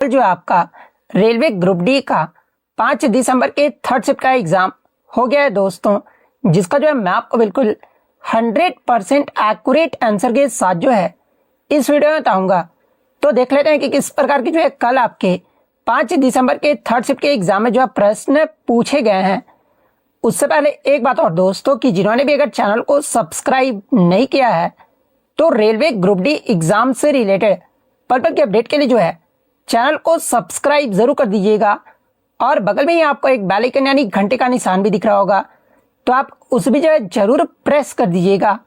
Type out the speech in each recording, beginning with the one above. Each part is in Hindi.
जो आपका रेलवे ग्रुप डी का 5 दिसंबर के थर्ड शिफ्ट का एग्जाम हो गया है दोस्तों, जिसका जो है मैं आपको बिल्कुल 100% एक्यूरेट आंसर के साथ जो है इस वीडियो में बताऊंगा। तो देख लेते हैं कि किस प्रकार की जो है कल आपके 5 दिसंबर के थर्ड शिफ्ट के एग्जाम में जो है प्रश्न पूछे गए हैं। उससे पहले एक बात और दोस्तों कि जिन्होंने भी अगर चैनल को सब्सक्राइब नहीं किया है तो रेलवे ग्रुप डी एग्जाम से रिलेटेड पल पल के अपडेट के लिए जो है चैनल को सब्सक्राइब जरूर कर दीजिएगा और बगल में ही आपको एक बेल आइकन यानी घंटे का निशान भी दिख रहा होगा, तो आप उस भी जो है जरूर प्रेस कर दीजिएगा।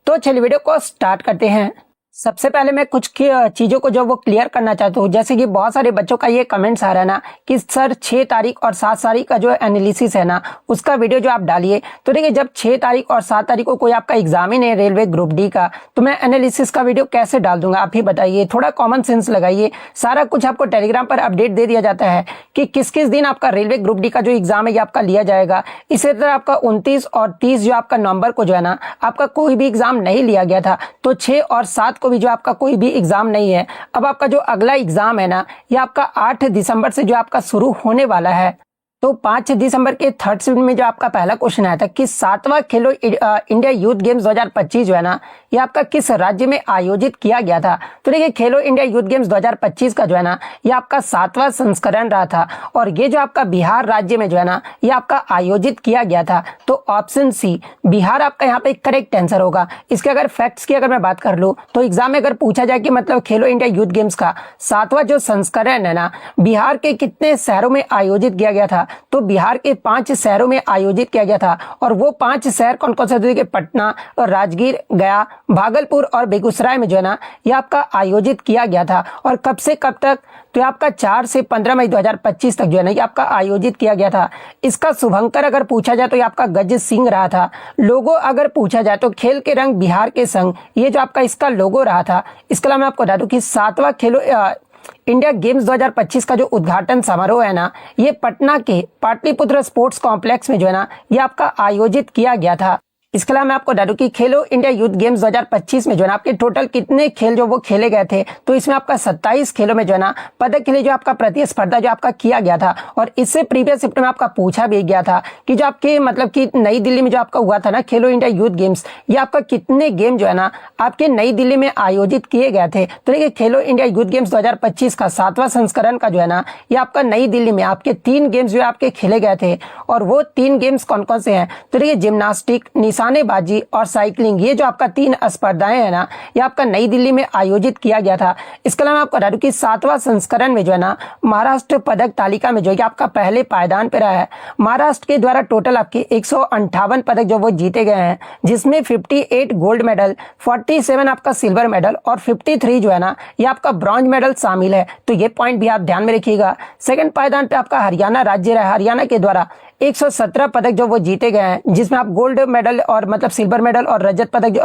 तो चलिए वीडियो को स्टार्ट करते हैं। सबसे पहले मैं कुछ चीज़ों को जो वो क्लियर करना चाहता हूँ, जैसे कि बहुत सारे बच्चों का ये कमेंट्स आ रहा है ना कि सर 6 तारीख और 7 तारीख का जो एनालिसिस है ना उसका वीडियो जो आप डालिए। तो देखिए, जब 6 तारीख और 7 तारीख को कोई आपका एग्जाम ही नहीं है रेलवे ग्रुप डी का, तो मैं एनालिसिस का वीडियो कैसे डाल दूंगा? आप ही बताइए, थोड़ा कॉमन सेंस लगाइए। सारा कुछ आपको टेलीग्राम पर अपडेट दे दिया जाता है कि किस किस दिन आपका रेलवे ग्रुप डी का जो एग्जाम है ये आपका लिया जाएगा। इसी तरह आपका 29 और 30 जो आपका नवंबर को जो है ना आपका कोई भी एग्जाम नहीं लिया गया था, तो 6 और 7 को भी जो आपका कोई भी एग्जाम नहीं है। अब आपका जो अगला एग्जाम है ना ये आपका 8 दिसंबर से जो आपका शुरू होने वाला है। तो 5 दिसंबर के थर्ड शिफ्ट में जो आपका पहला क्वेश्चन आया था कि 7वां खेलो इंडिया यूथ गेम्स 2025 जो है ना ये आपका किस राज्य में आयोजित किया गया था? तो देखिए, खेलो इंडिया यूथ गेम्स 2025 का जो है ना ये आपका 7वां संस्करण रहा था और ये जो आपका बिहार राज्य में जो है ना ये आपका आयोजित किया गया था। तो ऑप्शन सी बिहार आपका यहाँ पे करेक्ट आंसर होगा। इसके अगर फैक्ट्स की अगर मैं बात कर लूँ तो एग्जाम में अगर पूछा जाए कि मतलब खेलो इंडिया यूथ गेम्स का 7वां जो संस्करण है ना बिहार के कितने शहरों में आयोजित किया गया था, तो बिहार के 5 शहरों में आयोजित किया गया था। और वो 5 शहर कौन कौन से थे? पटना और राजगीर, गया, भागलपुर और बेगूसराय में जो है ना ये आपका आयोजित किया गया था। और कब से कब तक? तो आपका 4 से 15 मई 2025 तक जो है ना ये आपका आयोजित किया गया था। इसका शुभंकर अगर पूछा जाए तो ये आपका गज सिंह रहा था। लोगो अगर पूछा जाए तो खेल के रंग बिहार के संग, ये जो आपका इसका लोगो रहा था। इसके अलावा मैं आपको बता दूं कि 7वां खेलो इंडिया गेम्स 2025 का जो उद्घाटन समारोह है ना ये पटना के पाटलिपुत्र स्पोर्ट्स कॉम्प्लेक्स में जो है ना ये आपका आयोजित किया गया था। इसके अलावा मैं आपको बता दूं कि खेलो इंडिया यूथ गेम्स 2025 में जो है ना आपके टोटल कितने खेल जो वो खेले गए थे, तो इसमें आपका 27 खेलों में जो है ना पदक के लिए जो आपका प्रतिस्पर्धा जो आपका किया गया था। और इससे प्रीवियस शिफ्ट में आपका पूछा भी गया था कि जो आपके मतलब कि नई दिल्ली में जो आपका हुआ था ना खेलो इंडिया यूथ गेम्स, ये आपका कितने गेम जो है ना आपके नई दिल्ली में आयोजित किए गए थे। तो देखिए, खेलो इंडिया यूथ गेम्स 2025 का 7वां संस्करण का जो है ना ये आपका नई दिल्ली में आपके 3 गेम्स जो आपके खेले गए थे। और वो 3 गेम्स कौन कौन से हैं? तो देखिए, जिम्नास्टिक, निशानेबाजी और साइकिलिंग, ये जो आपका 3 स्पर्धाएं हैं ना ये आपका नई दिल्ली में आयोजित किया गया था। इसके अलावा आपको बता दूं कि 7वां संस्करण में जो है ना महाराष्ट्र पदक तालिका में जो है आपका पहले पायदान पर रहा है। महाराष्ट्र के द्वारा टोटल आपके 158 पदक जो वो जीते गए हैं, जिसमें 58 गोल्ड मेडल, 47 आपका सिल्वर मेडल और 53 जो है ना ये आपका ब्रॉन्ज मेडल शामिल है। तो ये पॉइंट भी आप ध्यान में रखिएगा। सेकंड पायदान पे आपका हरियाणा राज्य रहा। हरियाणा के द्वारा 117 पदक जो वो जीते गए हैं, जिसमें आप गोल्ड मेडल और मतलब सिल्वर मेडल और रजत पदक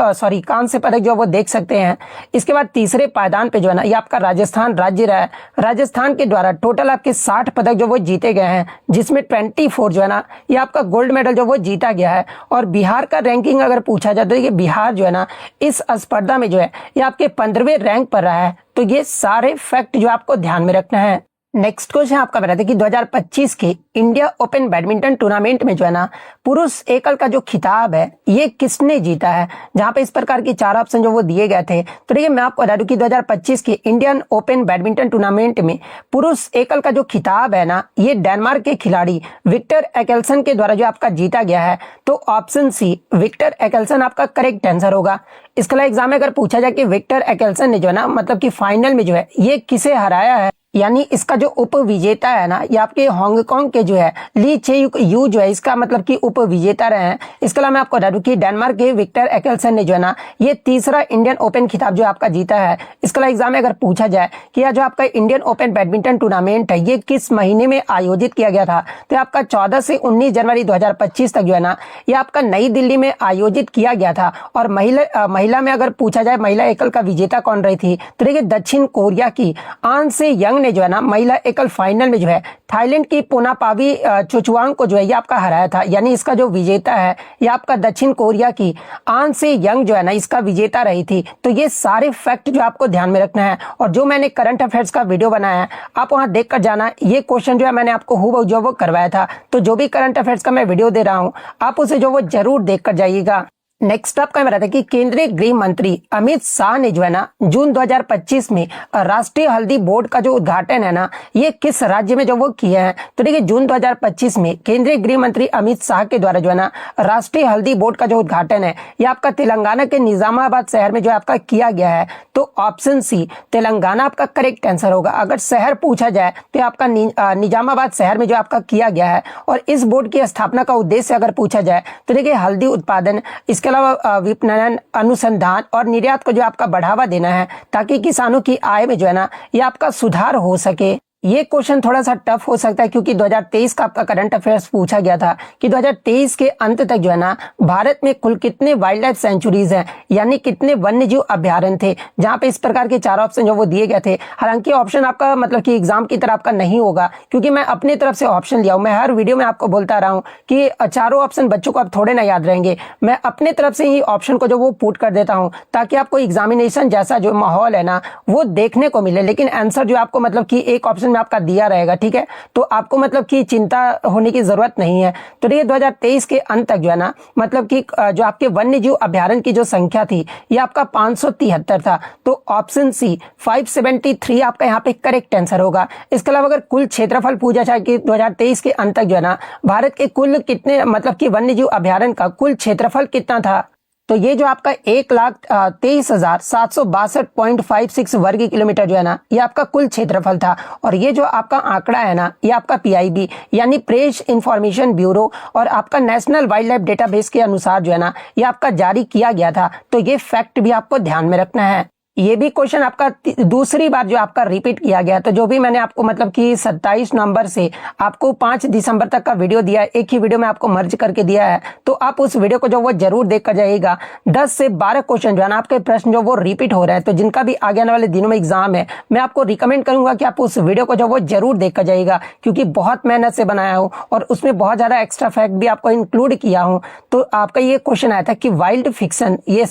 कांस्य पदक जो वो देख सकते हैं। इसके बाद तीसरे पायदान पे जो है ना ये आपका राजस्थान राज्य रहा है। राजस्थान के द्वारा टोटल आपके 60 पदक जो वो जीते गए हैं, जिसमें 24 जो है ना ये आपका गोल्ड मेडल जो वो जीता गया है। और बिहार का रैंकिंग अगर पूछा जाए तो ये बिहार जो है ना इस स्पर्धा में जो है ये आपके 15वें रैंक पर रहा है। तो ये सारे फैक्ट जो आपको ध्यान में रखना है। नेक्स्ट क्वेश्चन आपका बताते हैं कि 2025 के इंडिया ओपन बैडमिंटन टूर्नामेंट में जो है ना पुरुष एकल का जो खिताब है ये किसने जीता है? जहां पे इस प्रकार की 4 ऑप्शन जो वो दिए गए थे। तो देखिए, मैं आपको बता दूं कि 2025 के इंडियन ओपन बैडमिंटन टूर्नामेंट में पुरुष एकल का जो खिताब है ना ये डेनमार्क के खिलाड़ी विक्टर एक्सेल्सन के द्वारा जो आपका जीता गया है। तो ऑप्शन सी विक्टर एक्सेल्सन आपका करेक्ट आंसर होगा। इसके अलावा एग्जाम में अगर पूछा जाए कि विक्टर एक्सेल्सन ने जो है ना मतलब कि फाइनल में जो है ये किसे हराया है, यानी इसका जो उप विजेता है ना ये आपके हांगकांग के जो है ली चे यू जो है इसका मतलब कि उप विजेता रहे हैं। इसके अलावा मैं आपको बता दूं कि डेनमार्क के विक्टर एक्सेल्सन ने जो है ना ये तीसरा इंडियन ओपन खिताब जो आपका जीता है। इसके अलावा एग्जाम में अगर पूछा जाए कि यह जो आपका इंडियन ओपन बैडमिंटन टूर्नामेंट है ये किस महीने में आयोजित किया गया था, तो आपका 14 से 19 जनवरी 2025 तक जो है ना ये आपका नई दिल्ली में आयोजित किया गया था। और महिला में अगर पूछा जाए महिला एकल का विजेता कौन रही थी, तो देखिए दक्षिण कोरिया की आन से यंग ने जो है ना महिला एकल फाइनल में जो है थाईलैंड की पोनापावी चुचवांग को जो है ये आपका हराया था। यानी इसका जो विजेता है ये आपका दक्षिण कोरिया की आन से यंग जो है ना इसका विजेता रही थी। तो ये सारे फैक्ट जो आपको ध्यान में रखना है, और जो मैंने करंट अफेयर्स का वीडियो बनाया है आप वहां देख कर जाना। ये क्वेश्चन जो है मैंने आपको हूबहू जो वो करवाया था। तो जो भी करंट अफेयर्स का मैं वीडियो दे रहा हूं आप उसे जो वो जरूर देख कर जाइएगा। नेक्स्ट आपका मेरा था कि केंद्रीय गृह मंत्री अमित शाह ने जो है ना जून 2025 में राष्ट्रीय हल्दी बोर्ड का जो उद्घाटन है ना ये किस राज्य में जो वो किया है। तो देखिए जून 2025 में केंद्रीय गृह मंत्री अमित शाह के द्वारा जो है ना राष्ट्रीय हल्दी बोर्ड का जो उद्घाटन है ये आपका तेलंगाना के निजामाबाद शहर में जो आपका किया गया है। तो ऑप्शन सी तेलंगाना आपका करेक्ट आंसर होगा। अगर शहर पूछा जाए तो आपका निजामाबाद शहर में जो आपका किया गया है। और इस बोर्ड की स्थापना का उद्देश्य अगर पूछा जाए तो देखिए हल्दी उत्पादन, इसके अलावा विपणन, अनुसंधान और निर्यात को जो आपका बढ़ावा देना है ताकि किसानों की आय में जो है ना ये आपका सुधार हो सके। ये क्वेश्चन थोड़ा सा टफ हो सकता है क्योंकि 2023 का आपका करंट अफेयर्स पूछा गया था कि 2023 के अंत तक जो है ना भारत में कुल कितने वाइल्ड लाइफ सेंचुरीज हैं, यानी कितने वन्यजीव अभ्यारण्य थे, जहां पे इस प्रकार के 4 ऑप्शन जो वो दिए गए थे। हालांकि ऑप्शन आपका मतलब कि एग्जाम की तरह आपका नहीं होगा क्योंकि मैं अपनी तरफ से ऑप्शन लिया हूं। मैं हर वीडियो में आपको बोलता रहा हूं कि 4 ऑप्शन बच्चों को आप थोड़े ना याद रहेंगे। मैं अपने तरफ से ही ऑप्शन को जो वो पुट कर देता हूं ताकि आपको एग्जामिनेशन जैसा जो माहौल है ना वो देखने को मिले। लेकिन आंसर जो आपको मतलब कि एक ऑप्शन में आपका दिया रहेगा, ठीक है, तो आपको मतलब कि चिंता होने की जरूरत नहीं है। तो देखिए 2023 के अंत तक जो है ना मतलब कि जो आपके वन्यजीव अभ्यारण्य की जो संख्या थी ये आपका 573 था। तो ऑप्शन सी 573 आपका यहाँ पे करेक्ट आंसर होगा। इसके अलावा अगर कुल क्षेत्रफल पूछा जाए कि 2023 के अंत तक जो है ना भारत के कुल कितने मतलब कि वन्यजीव अभ्यारण्य का कुल क्षेत्रफल कितना था, तो ये जो आपका 1,23,762.56 वर्ग किलोमीटर जो है ना ये आपका कुल क्षेत्रफल था। और ये जो आपका आंकड़ा है ना ये आपका PIB यानी प्रेस इंफॉर्मेशन ब्यूरो और आपका नेशनल वाइल्ड लाइफ डेटाबेस के अनुसार जो है ना ये आपका जारी किया गया था। तो ये फैक्ट भी आपको ध्यान में रखना है। ये भी क्वेश्चन आपका दूसरी बार जो आपका रिपीट किया गया। तो जो भी मैंने आपको मतलब कि 27 नवंबर से आपको 5 दिसंबर तक का वीडियो दिया है, एक ही वीडियो में आपको मर्ज करके दिया है, तो आप उस वीडियो को जो वो जरूर देख कर जाइएगा। 10 से 12 क्वेश्चन जो है ना आपके प्रश्न जो वो रिपीट हो रहे हैं। तो जिनका भी आगे आने वाले दिनों में एग्जाम है मैं आपको रिकमेंड करूंगा कि आप उस वीडियो को जो वो जरूर देख कर जाइएगा क्योंकि बहुत मेहनत से बनाया हूं और उसमें बहुत ज्यादा एक्स्ट्रा फैक्ट भी आपको इंक्लूड किया हूं। तो आपका ये क्वेश्चन आया था कि वाइल्ड फिक्शन ये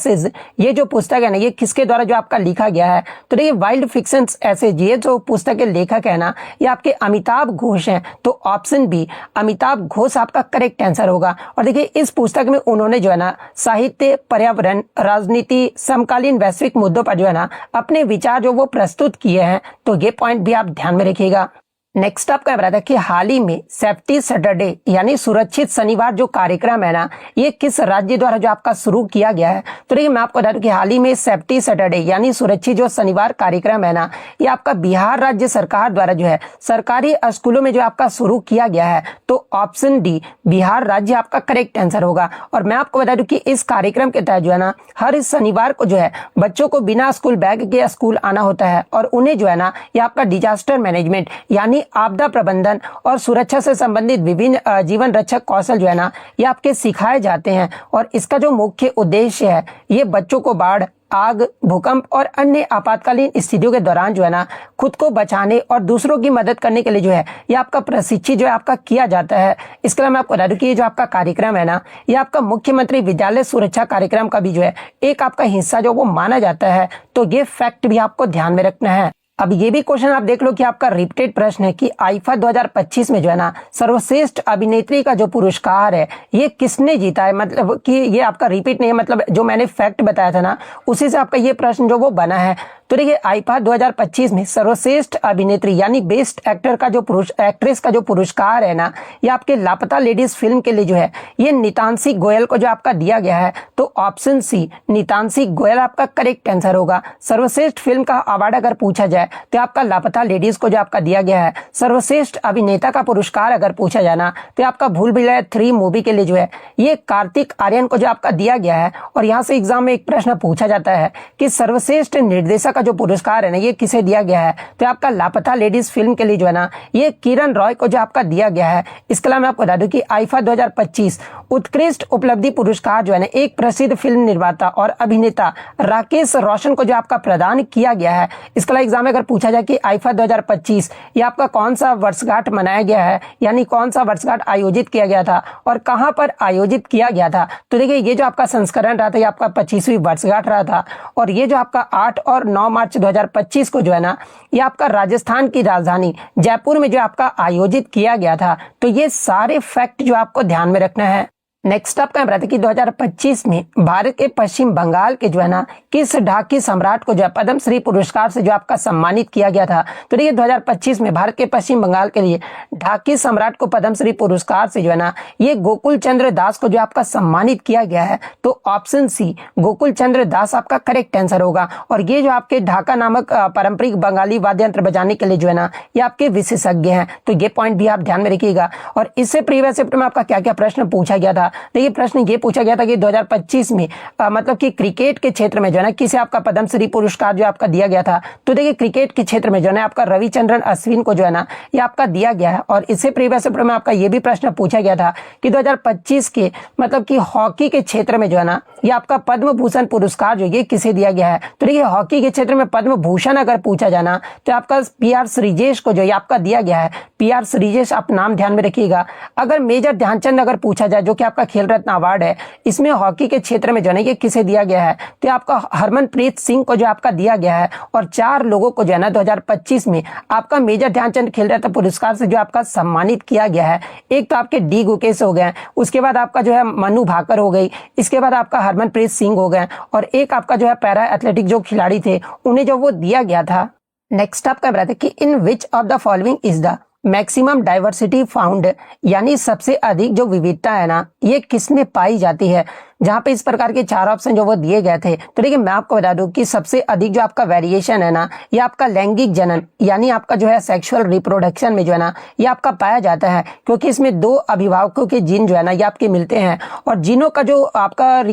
जो पुस्तक है ना ये किसके द्वारा जो आपका लिखा गया है। तो देखिए वाइल्ड फिक्शन एसेज ये जो पुस्तक के लेखक है ना ये आपके अमिताभ घोष हैं। तो ऑप्शन बी अमिताभ घोष आपका करेक्ट आंसर होगा। और देखिए इस पुस्तक में उन्होंने जो है ना साहित्य, पर्यावरण, राजनीति, समकालीन वैश्विक मुद्दों पर जो है ना अपने विचार जो वो प्रस्तुत किए हैं। तो ये पॉइंट भी आप ध्यान में रखिएगा। नेक्स्ट आपका बता था कि हाल ही में सेफ्टी सैटरडे यानी सुरक्षित शनिवार जो कार्यक्रम है ना ये किस राज्य द्वारा जो आपका शुरू किया गया है। तो देखिए मैं आपको बता दूं कि हाल ही में सेफ्टी सैटरडे यानी सुरक्षित जो शनिवार कार्यक्रम है ना ये आपका बिहार राज्य सरकार द्वारा जो है सरकारी स्कूलों में जो आपका शुरू किया गया है। तो ऑप्शन डी बिहार राज्य आपका करेक्ट आंसर होगा। और मैं आपको बता दूं कि इस कार्यक्रम के तहत जो है ना हर शनिवार को जो है बच्चों को बिना स्कूल बैग के स्कूल आना होता है और उन्हें जो है ना ये आपका डिजास्टर मैनेजमेंट यानी आपदा प्रबंधन और सुरक्षा से संबंधित विभिन्न जीवन रक्षक कौशल जो है ना ये आपके सिखाए जाते हैं। और इसका जो मुख्य उद्देश्य है ये बच्चों को बाढ़, आग, भूकंप और अन्य आपातकालीन स्थितियों के दौरान जो है ना खुद को बचाने और दूसरों की मदद करने के लिए जो है ये आपका प्रशिक्षित जो है आपका किया जाता है। इसके अलावा मैं आपको बता दूं कि ये जो आपका कार्यक्रम है ना ये आपका मुख्यमंत्री विद्यालय सुरक्षा कार्यक्रम का भी जो है एक आपका हिस्सा जो वो माना जाता है। तो ये फैक्ट भी आपको ध्यान में रखना है। अब ये भी क्वेश्चन आप देख लो कि आपका रिपीटेड प्रश्न है कि आईफा 2025 में जो है ना सर्वश्रेष्ठ अभिनेत्री का जो पुरस्कार है ये किसने जीता है। मतलब कि ये आपका रिपीट नहीं है, मतलब जो मैंने फैक्ट बताया था ना उसी से आपका ये प्रश्न जो वो बना है। तो देखिए आईफा 2025 में सर्वश्रेष्ठ अभिनेत्री यानी बेस्ट एक्टर का जो एक्ट्रेस का जो पुरस्कार है ना ये आपके लापता लेडीज फिल्म के लिए जो है ये नितांशी गोयल को जो आपका दिया गया है। तो ऑप्शन सी नितांशी गोयल आपका करेक्ट आंसर होगा। सर्वश्रेष्ठ फिल्म का अवार्ड अगर पूछा जाए तो आपका लापता लेडीज को जो आपका दिया गया है। सर्वश्रेष्ठ अभिनेता का पुरस्कार अगर पूछा जाए ना तो आपका भूल भुलैया 3 मूवी के लिए जो है ये कार्तिक आर्यन को जो आपका दिया गया है। और यहाँ से एग्जाम में एक प्रश्न पूछा जाता है कि सर्वश्रेष्ठ निर्देशक का जो पुरस्कार है ना ये किसे दिया गया है। तो आपका लापता लेडीज फिल्म के लिए जो है ना ये किरण रॉय को जो आपका दिया गया है। इसके अलावा मैं आपको बता दूं कि आईफा 2025 उत्कृष्ट उपलब्धि पुरस्कार जो है ना एक प्रसिद्ध फिल्म निर्माता और अभिनेता राकेश रोशन को जो आपका प्रदान किया गया है। इसके अलावा एग्जाम में अगर पूछा जाए कि आईफा 2025 ये आपका कौन सा वर्षगांठ मनाया गया है, यानी कौन सा वर्षगांठ आयोजित किया गया था और कहां पर आयोजित किया गया था, तो देखिए ये जो आपका संस्करण रहा था ये आपका 25वीं वर्षगांठ रहा था। और ये जो आपका 8 और 9 मार्च 2025 को जो है ना, ये आपका राजस्थान की राजधानी जयपुर में जो आपका आयोजित किया गया था। तो ये सारे फैक्ट जो आपको ध्यान में रखना है। नेक्स्ट आपका बात है कि 2025 में भारत के पश्चिम बंगाल के जो है ना किस ढाकी सम्राट को जो है पद्म श्री पुरस्कार से जो आपका सम्मानित किया गया था। तो देखिए 2025 में भारत के पश्चिम बंगाल के लिए ढाकी सम्राट को पद्म श्री पुरस्कार से जो है ना ये गोकुल चंद्र दास को जो आपका सम्मानित किया गया है। तो ऑप्शन सी गोकुल चंद्र दास आपका करेक्ट आंसर होगा। और ये जो आपके ढाका नामक पारंपरिक बंगाली वाद्य यंत्र बजाने के लिए जो है ना ये आपके विशेषज्ञ हैं। तो ये पॉइंट भी आप ध्यान में रखिएगा। और इससे प्रीवियस शिफ्ट में आपका क्या क्या प्रश्न पूछा गया था। देखिए प्रश्न ये पूछा गया था कि 2025 में मतलब कि क्रिकेट के क्षेत्र में जो है ना किसे आपका पद्म श्री पुरस्कार जो आपका दिया गया था। तो देखिए क्रिकेट के क्षेत्र में जो है आपका रविचंद्रन अश्विन को जो है ना ये आपका दिया गया है। और इससे प्रीवियस शिफ्ट में आपका ये भी प्रश्न पूछा गया था कि 2025 के मतलब कि हॉकी के क्षेत्र में जो है ना ये आपका पद्म भूषण पुरस्कार जो ये किसे दिया गया है। तो देखिए हॉकी के क्षेत्र में पद्म भूषण अगर पूछा जाना तो आपका पीआर श्रीजेश को जो ये आपका दिया गया है। पीआर श्रीजेश आप नाम ध्यान में रखिएगा। अगर मेजर ध्यानचंद अगर पूछा जाए जो कि आपका खेल रत्न अवार्ड है, इसमें हॉकी के क्षेत्र में जो है ये किसे दिया गया है। तो आपका हरमनप्रीत सिंह को जो आपका दिया गया है। और 4 लोगों को जो है ना 2025 में आपका मेजर ध्यानचंद खेल रत्न पुरस्कार से जो आपका सम्मानित किया गया है। एक तो आपके डी गुकेश हो गए, उसके बाद आपका जो है मनु भाकर हो गई, इसके बाद आपका हरमनप्रीत सिंह हो गए, और एक आपका जो है पैरा एथलेटिक जो खिलाड़ी थे उन्हें जो वो दिया गया था। नेक्स्ट आपका बताते कि in which of the following is the maximum diversity found, यानी सबसे अधिक जो विविधता है ना ये किसमें पाई जाती है। जहां पे इस प्रकार के 4 ऑप्शन जो वो दिए गए थे। तो देखिए मैं आपको बता दूं कि सबसे अधिक जो आपका वेरिएशन है ना ये आपका लैंगिक जनन यानी आपका जो है सेक्सुअल रिप्रोडक्शन में जो है ना ये आपका पाया जाता है। क्योंकि इसमें 2 अभिभावकों के जीन जो है ना ये आपके मिलते हैं, और जीनों का जो आपका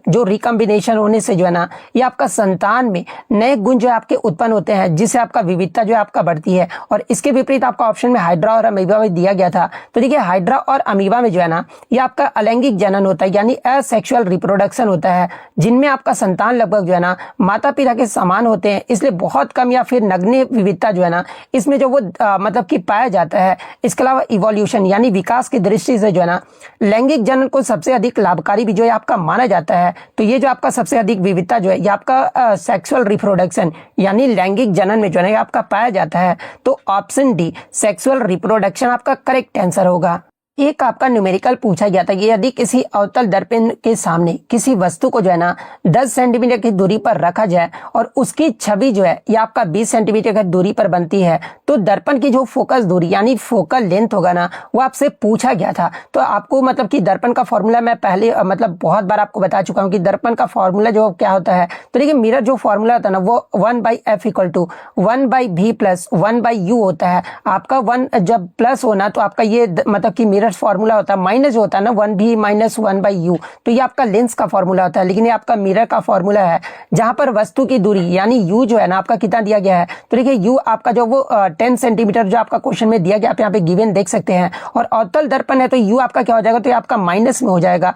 जो रिकम्बिनेशन होने से जो है ना ये आपका संतान में नए गुण जो आपके उत्पन्न होते हैं, जिससे आपका विविधता जो है आपका बढ़ती है। और इसके विपरीत आपका ऑप्शन में हाइड्रा और अमीबा में दिया गया था। तो देखिए हाइड्रा और अमीबा में जो है ना ये आपका अलैंगिक जनन होता है, यानी असेक्सुअल रिप्रोडक्शन होता है, जिनमें आपका संतान लगभग जो है ना माता पिता के समान होते हैं। इसलिए बहुत कम या फिर नगण्य विविधता जो है ना इसमें जो वो मतलब कि पाया जाता है। इसके अलावा इवोल्यूशन यानी विकास की दृष्टि से जो है ना लैंगिक जनन को सबसे अधिक लाभकारी भी जो है आपका माना जाता है। तो ये जो आपका सबसे अधिक विविधता जो है ये आपका सेक्सुअल रिप्रोडक्शन यानी लैंगिक जनन में जो है आपका पाया जाता है। तो ऑप्शन डी सेक्सुअल रिप्रोडक्शन आपका करेक्ट आंसर होगा। एक आपका न्यूमेरिकल पूछा गया था कि यदि किसी अवतल दर्पण के सामने किसी वस्तु को जो है ना 10 सेंटीमीटर की दूरी पर रखा जाए और उसकी छवि जो है ये आपका 20 सेंटीमीटर की दूरी पर बनती है, तो दर्पण की जो फोकस दूरी यानी फोकल लेंथ होगा ना वो आपसे पूछा गया था। तो आपको मतलब कि दर्पण का फॉर्मूला मैं पहले मतलब बहुत बार आपको बता चुका हूँ कि दर्पण का फॉर्मूला जो क्या होता है। तो देखिए मिरर जो फॉर्मूला होता है ना वो 1/f = 1/v + 1/u होता है। आपका 1 जब प्लस होना तो आपका ये मतलब कि मिरर फॉर्मूला होता है, माइनस जो होता है ना 1v - 1/u, तो ये आपका लेंस का फॉर्मूला होता है। लेकिन ये आपका मिरर का फॉर्मूला है जहां पर वस्तु की दूरी यानी u जो है ना आपका कितना दिया गया है। तो देखिए u आपका जो वो 10 सेंटीमीटर जो आपका क्वेश्चन में दिया गया, आप यहाँ पे गिवन देख सकते हैं। और अवतल दर्पण है तो u आपका क्या हो जाएगा, तो ये आपका माइनस में हो जाएगा।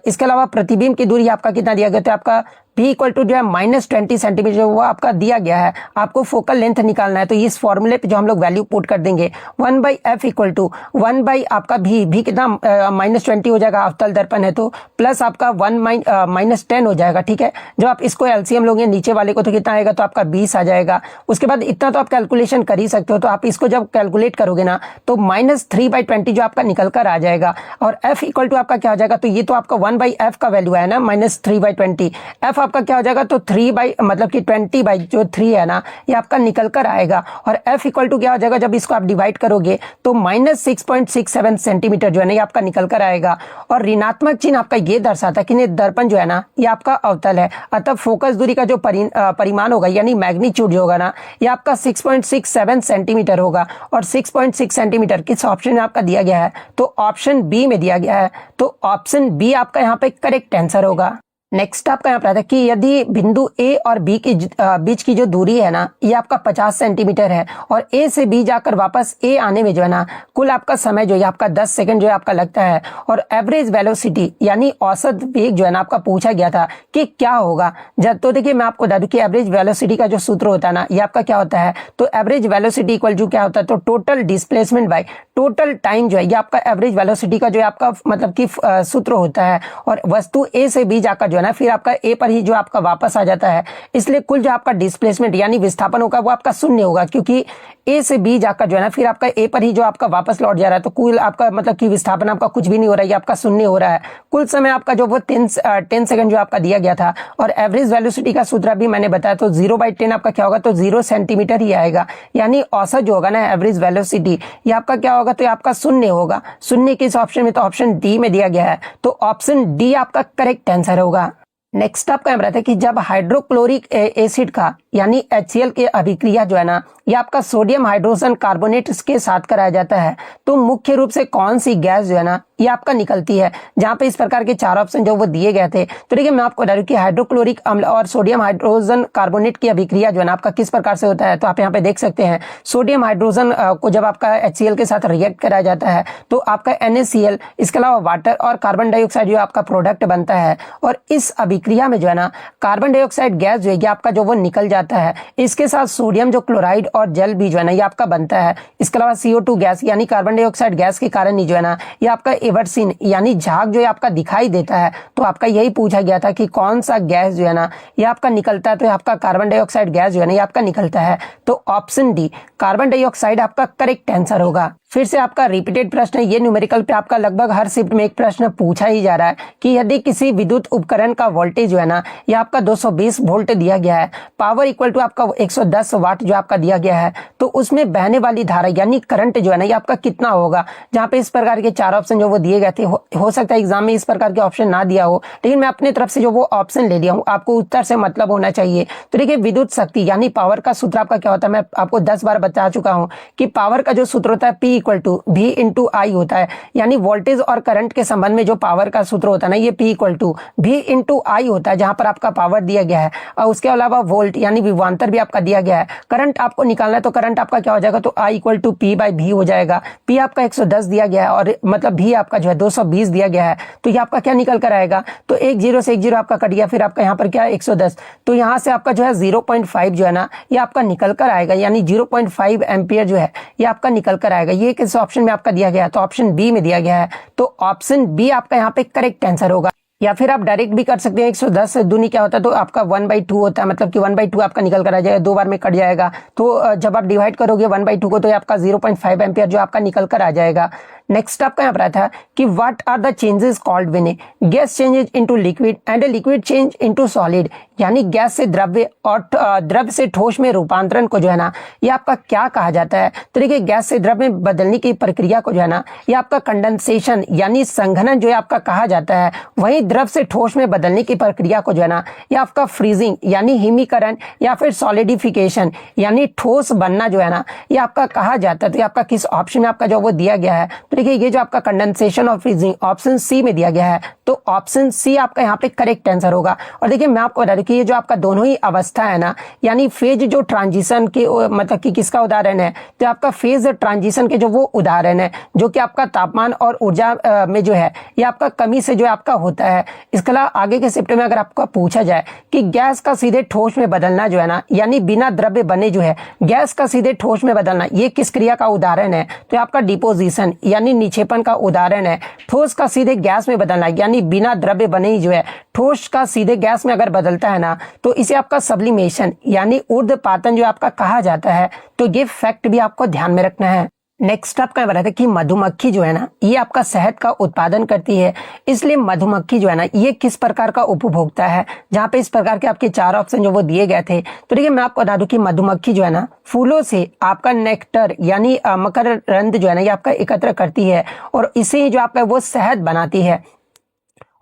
इसके अलावा प्रतिबिंब की दूरी आपका कितना दिया गया, तो आपका p = जो है -20 सेंटीमीटर वो आपका दिया गया है। आपको फोकल लेंथ निकालना है तो इस फॉर्मूले पे जो हम लोग वैल्यू पुट कर देंगे 1/f = 1 आपका v कितना -20 हो जाएगा अवतल दर्पण है तो, प्लस आपका 1 -10 हो जाएगा। ठीक है, जब आप इसको एलसीएम लोगे नीचे वाले को तो कितना आएगा, तो आपका 20 आ जाएगा। उसके बाद इतना तो आप कैलकुलेशन कर ही सकते हो। तो आप इसको जब कैलकुलेट करोगे ना तो -3/20 जो आपका निकल कर आ जाएगा। और f = आपका क्या हो जाएगा, तो ये तो आपका 1/f का वैल्यू है ना -3/20, f आपका क्या हो जाएगा, तो 3 मतलब कि 20/3 है ना ये आपका निकल कर आएगा। और f = क्या हो जाएगा, जब इसको आप डिवाइड करोगे तो -6.67 सेंटीमीटर जो है ना ये आपका निकल कर आएगा। और ऋणात्मक चिन्ह आपका ये दर्शाता है कि दर्पण जो है ना ये आपका अवतल है, अतः फोकस दूरी का जो परिमाण होगा यानी मैग्नीट्यूड जो होगा ना ये आपका 6.67 सेंटीमीटर होगा। और 6.6 सेंटीमीटर किस ऑप्शन में आपका दिया गया है, तो ऑप्शन बी में दिया गया है। तो ऑप्शन बी आपका यहाँ पे करेक्ट आंसर होगा। नेक्स्ट आपका यहाँ पर आता है कि यदि बिंदु ए और बी के बीच की जो दूरी है ना, ये आपका 50 सेंटीमीटर है और ए से बी जाकर वापस ए आने में जो है ना, कुल आपका समय जो है आपका 10 सेकंड जो है आपका लगता है, और एवरेज वेलोसिटी यानी औसत वेग जो है ना आपका पूछा गया था कि क्या होगा। जब तो देखिए मैं आपको बता दूं कि एवरेज वेलोसिटी का जो सूत्र होता है ना, ये आपका क्या होता है, तो एवरेज वेलोसिटी इक्वल टू क्या होता है, तो total displacement by total time जो है, ये आपका एवरेज वेलोसिटी का जो है आपका मतलब कि सूत्र होता है। और वस्तु ए से बी जाकर जो है ना फिर आपका ए पर ही जो आपका वापस आ जाता है, इसलिए कुल जो आपका डिस्प्लेसमेंट यानी विस्थापन होगा वो आपका शून्य होगा, क्योंकि ए से बी जाकर जो है ना फिर आपका ए पर ही जो आपका वापस लौट जा रहा है, तो कुल आपका मतलब कि विस्थापन आपका कुछ भी नहीं हो रहा है, ये आपका शून्य हो रहा है। कुल समय आपका जो वो 10 सेकंड जो आपका दिया गया था। और एवरेज वेलोसिटी का सूत्र भी मैंने बताया, तो 0/10 आपका क्या होगा, तो 0 सेंटीमीटर ही आएगा, यानी औसत जो होगा ना एवरेज वेलोसिटी, ये आपका क्या होगा, तो ये आपका शून्य होगा। शून्य किस ऑप्शन में, तो ऑप्शन डी में दिया गया है, तो ऑप्शन डी आपका करेक्ट आंसर होगा। नेक्स्ट आपका यहाँ रहता है कि जब हाइड्रोक्लोरिक एसिड का यानी HCl की अभिक्रिया जो है ना, ये आपका सोडियम हाइड्रोजन कार्बोनेट के साथ कराया जाता है, तो मुख्य रूप से कौन सी गैस जो है ना ये आपका निकलती है। जहां पे इस प्रकार के 4 ऑप्शन जो वो दिए गए थे, तो देखिए मैं आपको बता दूं कि हाइड्रोक्लोरिक अम्ल और सोडियम हाइड्रोजन कार्बोनेट की अभिक्रिया जो है ना आपका किस प्रकार से होता है, तो आप यहाँ पे देख सकते हैं सोडियम हाइड्रोजन को जब आपका HCl के साथ रिएक्ट कराया जाता है, तो आपका NaCl, इसके अलावा वाटर और कार्बन डाइऑक्साइड जो आपका प्रोडक्ट बनता है, और इस अभिक्रिया में जो है ना कार्बन डाइऑक्साइड गैस जो है आपका जो वो निकल जाता है। इसके साथ सोडियम जो क्लोराइड और जल भी जो है ना ये आपका बनता है। इसके अलावा CO2 गैस यानी कार्बन डाइऑक्साइड गैस के कारण ही जो है ना ये आपका एवर्सिन यानी झाग जो है आपका दिखाई देता है। तो आपका यही पूछा गया था कि कौन सा गैस जो है ना ये आपका निकलता है, तो आपका कार्बन डाइऑक्साइड गैस जो है ना ये आपका निकलता है, तो ऑप्शन डी कार्बन डाइऑक्साइड आपका करेक्ट आंसर होगा। फिर से आपका रिपीटेड प्रश्न है, ये न्यूमेरिकल पे आपका लगभग हर शिफ्ट में एक प्रश्न पूछा ही जा रहा है कि यदि किसी विद्युत उपकरण का वोल्टेज जो है ना ये आपका 220 वोल्ट दिया गया है, पावर इक्वल टू आपका 110 वाट जो आपका दिया गया है, तो उसमें बहने वाली धारा यानी करंट जो है ना ये आपका कितना होगा। जहां पे इस प्रकार के 4 ऑप्शन जो वो दिए गए थे, हो सकता है एग्जाम में इस प्रकार के ऑप्शन ना दिया हो, लेकिन मैं अपनी तरफ से जो वो ऑप्शन ले लिया हूँ, आपको उत्तर से मतलब होना चाहिए। तो देखिए विद्युत शक्ति यानी पावर का सूत्र आपका क्या होता है, मैं आपको 10 बार बता चुका हूँ कि पावर का जो सूत्र होता है P equal to V into I होता है, यानी वोल्टेज और करंट के संबंध में जो पावर का सूत्र होता है ना ये P equal to V into I होता है, जहां पर आपका पावर दिया गया है। और उसके अलावा वोल्ट यानी विभवांतर भी आपका दिया गया है। करंट आपको निकालना है, तो करंट आपका क्या हो जाएगा, तो I equal to P by V हो जाएगा। P आपका 110 दिया गया है और मतलब V आपका जो है 220 दिया गया है, तो ये आपका क्या निकल कर आएगा, तो 10 से 10 आपका कट गया, फिर आपका यहाँ पर क्या है 110, तो यहाँ से आपका जो है 0.5 जो है ना ये आपका निकल कर आएगा, यानी 0.5 एम्पियर जो है ये आपका निकल कर आएगा। ये किस ऑप्शन में आपका दिया गया है, तो ऑप्शन बी में दिया गया है, तो ऑप्शन बी आपका यहाँ पे करेक्ट आंसर होगा। या फिर आप डायरेक्ट भी कर सकते हैं, 110 से दूनी क्या होता है, तो आपका 1/2 होता है, मतलब कि 1/2 आपका निकल कर आ जाएगा, 2 बार में कट जाएगा, तो जब आप डिवाइड करोगे 1/2 को, तो आपका 0.5 एम्पियर जो आपका निकल कर आ जाएगा। नेक्स्ट आपका यहाँ पर आता है कि what are the changes called when a gas changes into liquid and a liquid change into solid, यानी गैस से द्रव्य और द्रव्य से ठोस में रूपांतरण को जो है ना ये आपका क्या कहा जाता है। तो देखिए गैस से द्रव्य में बदलने की प्रक्रिया को जो है ना ये आपका कंडेंसेशन यानी संघनन जो है आपका कहा जाता है। वहीं द्रव से ठोस में बदलने की प्रक्रिया को जो है ना ये आपका फ्रीजिंग यानी हिमीकरण या फिर सॉलिडिफिकेशन यानी ठोस बनना जो है ना ये आपका कहा जाता है। तो ये आपका किस ऑप्शन में आपका जो वो दिया गया है, तो देखिए ये जो आपका कंडेंसेशन और फ्रीजिंग ऑप्शन सी में दिया गया है, तो ऑप्शन सी आपका यहाँ पे करेक्ट आंसर होगा। और देखिए मैं आपको बता दूं कि ये जो आपका दोनों ही अवस्था है ना, यानी फेज जो ट्रांजिशन के मतलब कि किसका उदाहरण है, तो आपका फेज ट्रांजिशन के जो वो उदाहरण है, जो कि आपका तापमान और ऊर्जा में जो है ये आपका कमी से जो आपका होता है। इसके अलावा आगे के शिफ्ट में अगर आपको पूछा जाए कि गैस का सीधे ठोस में बदलना जो है ना, यानी बिना द्रव्य बने जो है गैस का सीधे ठोस में बदलना, ये किस क्रिया का उदाहरण है, तो आपका डिपोजिशन यानी निक्षेपण का उदाहरण है। ठोस का सीधे गैस में बदलना यानी बिना द्रव्य बने ही जो है ठोस का सीधे गैस में अगर बदलता है ना, तो इसे आपका सब्लिमेशन यानी ऊर्ध्वपातन जो आपका कहा जाता है। तो ये फैक्ट भी आपको ध्यान में रखना है। नेक्स्ट आपका बताया था कि मधुमक्खी जो है ना ये आपका शहद का उत्पादन करती है, इसलिए मधुमक्खी जो है ना ये किस प्रकार का उपभोक्ता है। जहां पे इस प्रकार के आपके 4 ऑप्शन जो वो दिए गए थे, तो देखिए मैं आपको बता दूं कि मधुमक्खी जो है ना फूलों से आपका नेक्टर यानी मकरंद जो है ना ये आपका एकत्र करती है और इसे जो आपका वो शहद बनाती है।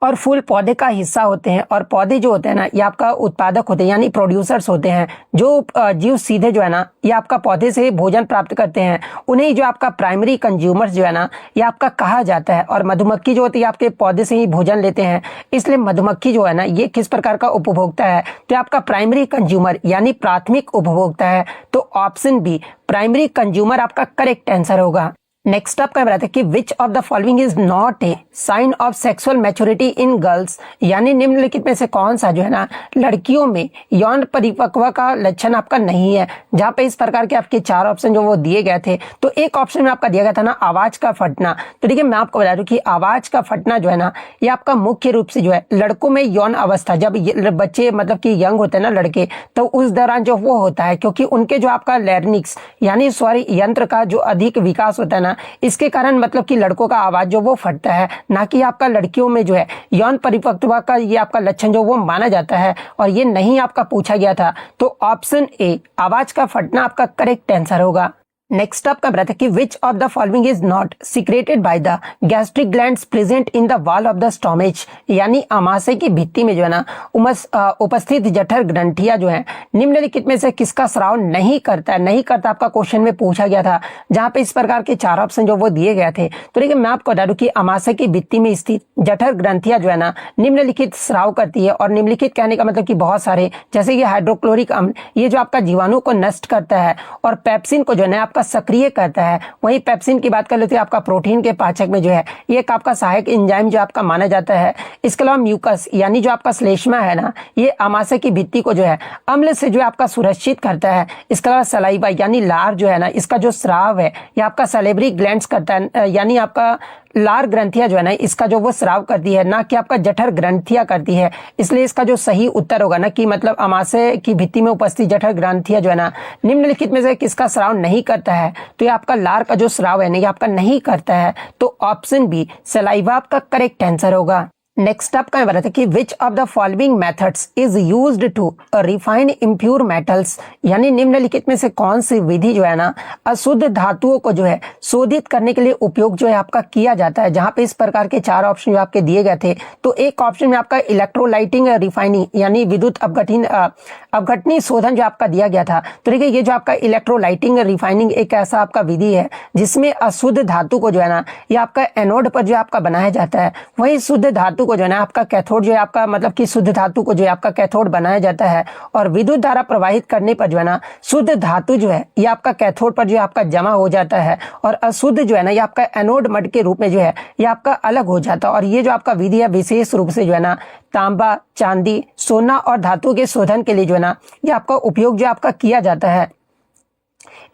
और फूल पौधे का हिस्सा होते हैं, और पौधे जो होते हैं ना ये आपका उत्पादक होते हैं यानी प्रोड्यूसर्स होते हैं। जो जीव सीधे जो है ना ये आपका पौधे से भोजन प्राप्त करते हैं, उन्हें जो आपका प्राइमरी कंज्यूमर्स जो है ना ये आपका कहा जाता है। और मधुमक्खी जो होती है आपके पौधे से ही भोजन लेते हैं, इसलिए मधुमक्खी जो है ना ये किस प्रकार का उपभोक्ता है, तो आपका प्राइमरी कंज्यूमर यानी प्राथमिक उपभोक्ता है। तो ऑप्शन बी प्राइमरी कंज्यूमर आपका करेक्ट आंसर होगा। नेक्स्ट आपका बताते हैं कि which of the following is not a sign of sexual maturity in girls, यानी निम्नलिखित में से कौन सा जो है ना लड़कियों में यौन परिपक्व का लक्षण आपका नहीं है। जहां पे इस प्रकार के आपके 4 ऑप्शन जो वो दिए गए थे, तो एक ऑप्शन में आपका दिया गया था ना आवाज का फटना। तो देखिए मैं आपको बता दूं कि आवाज का फटना जो है ना ये आपका मुख्य रूप से जो है लड़कों में यौन अवस्था, जब बच्चे मतलब कि यंग होते हैं ना लड़के, तो उस दौरान जो वो होता है, क्योंकि उनके जो आपका लैरिंक्स यानी स्वर यंत्र का जो अधिक विकास होता है ना, इसके कारण मतलब कि लड़कों का आवाज जो वो फटता है, ना कि आपका लड़कियों में जो है यौन परिपक्वता का ये आपका लक्षण जो वो माना जाता है। और ये नहीं आपका पूछा गया था, तो ऑप्शन ए आवाज का फटना आपका करेक्ट आंसर होगा। नेक्स्ट आपका बताते हैं कि which of the following is not secreted by the gastric glands present in the wall of the stomach, यानी आमाशय की भित्ति में जो है ना उपस्थित जठर ग्रंथियां जो है निम्नलिखित में से किसका स्राव नहीं करता है। नहीं करता आपका क्वेश्चन में पूछा गया था, जहां पे इस प्रकार के 4 ऑप्शन जो वो दिए गए थे। तो देखिए मैं आपको बता दूं कि आमाशय की भित्ति में स्थित जठर ग्रंथियां जो है ना निम्नलिखित स्राव करती है। और निम्नलिखित कहने का मतलब कि बहुत सारे, जैसे कि हाइड्रोक्लोरिक अम्ल ये जो आपका जीवाणु को नष्ट करता है, और पेप्सिन को जो है आपका सक्रिय करता है। वहीं पेप्सिन की बात कर लेते हैं आपका प्रोटीन के पाचक में जो है ये एक आपका सहायक एंजाइम जो आपका माना जाता है। इसके अलावा म्यूकस यानी जो आपका श्लेष्मा है ना ये आमाशय की भित्ति को जो है अम्ल से जो है आपका सुरक्षित करता है। इसके अलावा सलाइवा यानी लार जो है ना इसका जो स्राव है ये आपका सलेवरी ग्लैंड्स करता है, यानी आपका लार ग्रंथियां जो है ना इसका जो वो स्राव करती है, ना कि आपका जठर ग्रंथियां करती है। इसलिए इसका जो सही उत्तर होगा ना कि मतलब आमाशय की भित्ति में उपस्थित जठर ग्रंथियां जो है ना निम्नलिखित में से किसका स्राव नहीं करता है, तो ये आपका लार का जो स्राव है ना ये आपका नहीं करता है। तो ऑप्शन बी सलाइवा आपका करेक्ट आंसर होगा। नेक्स्ट आपका बताते हैं कि which of the following methods is used to refine impure metals, यानी निम्नलिखित में से कौन सी विधि जो है ना अशुद्ध धातुओं को जो है शोधित करने के लिए उपयोग जो है आपका किया जाता है। जहां पे इस प्रकार के 4 ऑप्शन जो आपके दिए गए थे, तो एक ऑप्शन में आपका इलेक्ट्रोलाइटिंग रिफाइनिंग यानी विद्युत अपघटनी शोधन जो आपका दिया गया था। तो देखिए ये जो आपका इलेक्ट्रोलाइटिंग रिफाइनिंग एक ऐसा आपका विधि है जिसमें अशुद्ध धातु को जो है ना ये आपका एनोड पर जो आपका बनाया जाता है, वही शुद्ध धातु को जो है ना आपका कैथोड जो है आपका मतलब कि शुद्ध धातु को जो है आपका कैथोड बनाया जाता है। और विद्युत धारा प्रवाहित करने पर जो है ना शुद्ध धातु जो है ये आपका कैथोड पर जो है आपका जमा हो जाता है, और अशुद्ध जो है ना ये आपका एनोड मड के रूप में जो है ये आपका अलग हो जाता है। और ये जो आपका विधि है विशेष रूप से जो है ना तांबा, चांदी, सोना और धातु के शोधन के लिए जो है ना ये आपका उपयोग जो आपका किया जाता है।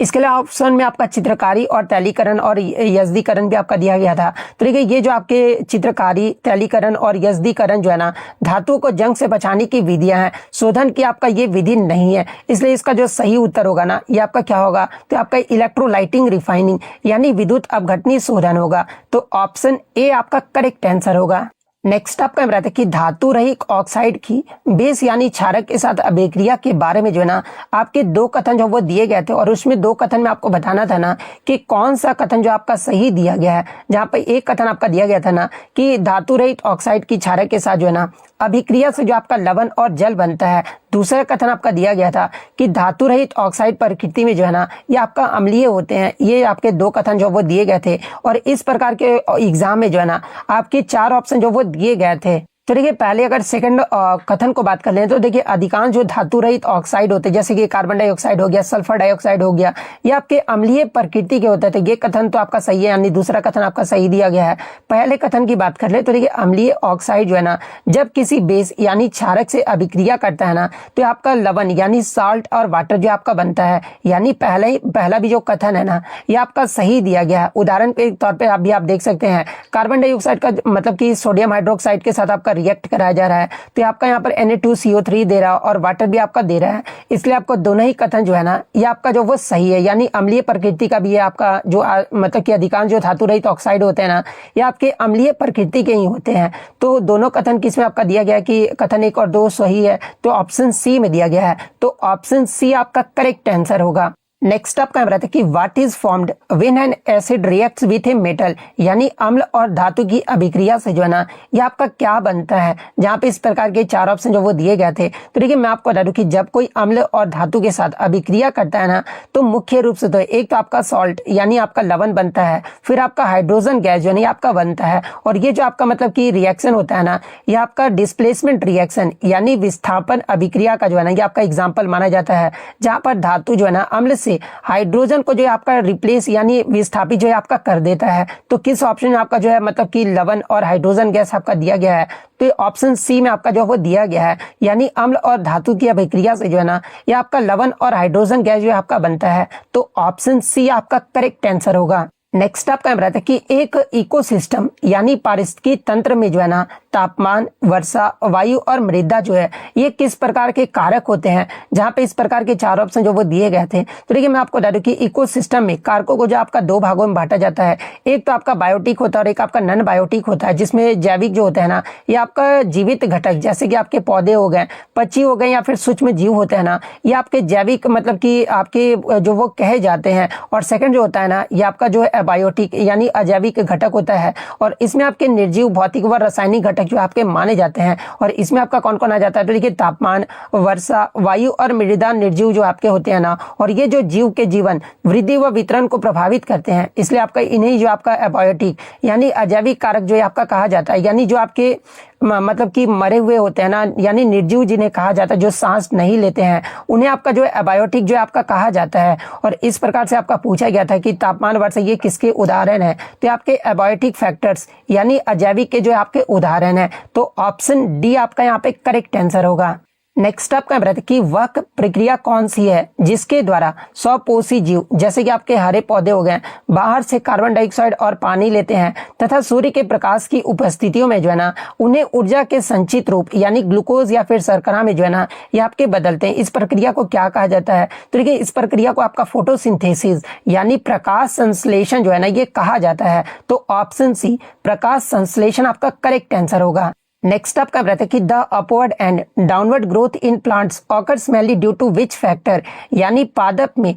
इसके लिए ऑप्शन में आपका चित्रकारी और तैलीकरण और यजदीकरण भी आपका दिया गया था। तो देखिए ये जो आपके चित्रकारी, तैलीकरण और यजदीकरण जो है ना धातुओं को जंग से बचाने की विधियां हैं, शोधन की आपका ये विधि नहीं है। इसलिए इसका जो सही उत्तर होगा ना ये आपका क्या होगा, तो आपका इलेक्ट्रोलाइटिंग रिफाइनिंग यानी विद्युत अपघटनी शोधन होगा। तो ऑप्शन ए आपका करेक्ट आंसर होगा। नेक्स्ट आपका बताते हैं कि धातु रहित ऑक्साइड की बेस यानी क्षारक के साथ अभिक्रिया के बारे में जो है ना आपके 2 कथन जो वो दिए गए थे, और उसमें 2 कथन में आपको बताना था ना कि कौन सा कथन जो आपका सही दिया गया है। जहां पे एक कथन आपका दिया गया था ना कि धातु रहित ऑक्साइड की क्षारक के साथ जो है ना अभिक्रिया से जो आपका लवण और जल बनता है। दूसरा कथन आपका दिया गया था कि धातु रहित ऑक्साइड प्रकृति में जो है ना ये आपका अम्लीय होते हैं। ये आपके 2 कथन जो वो दिए गए थे, और इस प्रकार के एग्जाम में जो है ना आपके 4 ऑप्शन जो वो दिए गए थे। तो देखिए पहले अगर सेकंड कथन को बात कर लें तो देखिए अधिकांश जो धातु रहित ऑक्साइड होते हैं, जैसे कि कार्बन डाइऑक्साइड हो गया, सल्फर डाइऑक्साइड हो गया, ये आपके अम्लीय प्रकृति के होते हैं। तो ये कथन तो आपका सही है, यानी दूसरा कथन आपका सही दिया गया है। पहले कथन की बात कर ले तो देखिए अम्लीय ऑक्साइड जो है ना जब किसी बेस यानी क्षारक से अभिक्रिया करता है ना तो आपका लवण यानी साल्ट और वाटर जो आपका बनता है। यानी पहला भी जो कथन है ना ये आपका सही दिया गया है। उदाहरण के तौर पर आप देख सकते हैं कार्बन डाइऑक्साइड का मतलब कि सोडियम हाइड्रोक्साइड के साथ आपका रिएक्ट कराया जा रहा है, तो आपका यहाँ पर Na2CO3 दे रहा है और वाटर भी आपका दे रहा है। इसलिए आपको दोनों ही कथन जो है ना ये आपका जो वो सही है, यानी अम्लीय प्रकृति का भी है आपका जो मतलब कि अधिकांश जो धातु रहित ऑक्साइड होते हैं ना ये आपके अम्लीय प्रकृति के ही होते हैं। तो दोनों कथन किसमें आपका दिया गया है कि कथन 1 और 2 सही है, तो ऑप्शन सी में दिया गया है। तो ऑप्शन सी आपका करेक्ट आंसर होगा। नेक्स्ट आपका रहता है कि what is formed when an acid reacts with a metal, यानी अम्ल और धातु की अभिक्रिया से जो है ना ये आपका क्या बनता है। जहां पे इस प्रकार के 4 ऑप्शन जो वो दिए गए थे। तो देखिए मैं आपको बता दूं कि जब कोई अम्ल और धातु के साथ अभिक्रिया करता है ना तो मुख्य रूप से तो एक तो आपका सॉल्ट यानी आपका लवण बनता है, फिर आपका हाइड्रोजन गैस जो है आपका बनता है, और ये जो आपका मतलब कि रिएक्शन होता है ना ये आपका डिस्प्लेसमेंट रिएक्शन यानी विस्थापन अभिक्रिया का जो है ना ये आपका एग्जाम्पल माना जाता है, जहां पर धातु जो है ना अम्ल से हाइड्रोजन को जो है आपका रिप्लेस यानी विस्थापित जो है आपका कर देता है। तो किस ऑप्शन में आपका जो है मतलब कि लवण और हाइड्रोजन गैस आपका दिया गया है, तो ऑप्शन सी में आपका जो वो दिया गया है, यानी अम्ल और धातु की अभिक्रिया से जो है ना ये आपका लवण और हाइड्रोजन गैस जो है आपका बनता है। तो ऑप्शन सी आपका करेक्ट आंसर होगा। नेक्स्ट आपका रहता है कि एक इकोसिस्टम यानी पारिस्थितिकी तंत्र में जो है ना तापमान, वर्षा, वायु और मृदा जो है ये किस प्रकार के कारक होते हैं। जहां पे इस प्रकार के 4 ऑप्शन जो वो दिए गए थे। तो देखिए मैं आपको बता दूं कि इकोसिस्टम में कारकों को जो आपका 2 भागों में बांटा जाता है। एक तो आपका बायोटिक होता है और एक आपका नॉन बायोटिक होता है, जिसमें जैविक जो होता है ना ये आपका जीवित घटक जैसे कि आपके पौधे हो गए, पक्षी हो गए या फिर सूक्ष्म जीव होते हैं ना ये आपके जैविक मतलब कि आपके जो वो कहे जाते हैं। और सेकंड जो होता है ना ये आपका जो है बायोटिक यानी अजैविक घटक होता है, और इसमें आपके निर्जीव भौतिक व रासायनिक घटक जो आपके माने जाते हैं। और इसमें आपका कौन कौन आ जाता है, तो देखिए तापमान, वर्षा, वायु और मृदा निर्जीव जो आपके होते हैं ना, और ये जो जीव के जीवन वृद्धि व वितरण को प्रभावित करते हैं, इसलिए आपका इन्हीं जो आपका एबायोटिक यानी अजैविक कारक जो है आपका कहा जाता है। यानी जो आपके मतलब कि मरे हुए होते हैं ना यानी निर्जीव जिन्हें कहा जाता है, जो सांस नहीं लेते हैं, उन्हें आपका जो है एबायोटिक जो है आपका कहा जाता है। और इस प्रकार से आपका पूछा गया था कि तापमान, वर्षा ये किसके उदाहरण है, तो आपके एबायोटिक फैक्टर्स यानी अजैविक के जो है आपके उदाहरण है। तो ऑप्शन डी आपका यहाँ पे करेक्ट आंसर होगा। नेक्स्ट आपका रहता है कि वह प्रक्रिया कौन सी है जिसके द्वारा स्वपोषी जीव जैसे कि आपके हरे पौधे हो गए बाहर से कार्बन डाइऑक्साइड और पानी लेते हैं तथा सूर्य के प्रकाश की उपस्थितियों में जो है ना उन्हें ऊर्जा के संचित रूप यानी ग्लूकोज या फिर शर्करा में जो है ना ये आपके बदलते हैं। इस प्रक्रिया को क्या कहा जाता है, तो देखिए इस प्रक्रिया को आपका फोटोसिंथेसिस यानी प्रकाश संश्लेषण जो है ना ये कहा जाता है। तो ऑप्शन सी प्रकाश संश्लेषण आपका करेक्ट आंसर होगा। नेक्स्ट आपका रहता है कि the upward and downward growth in plants occurs mainly due to which factor, यानी पादप में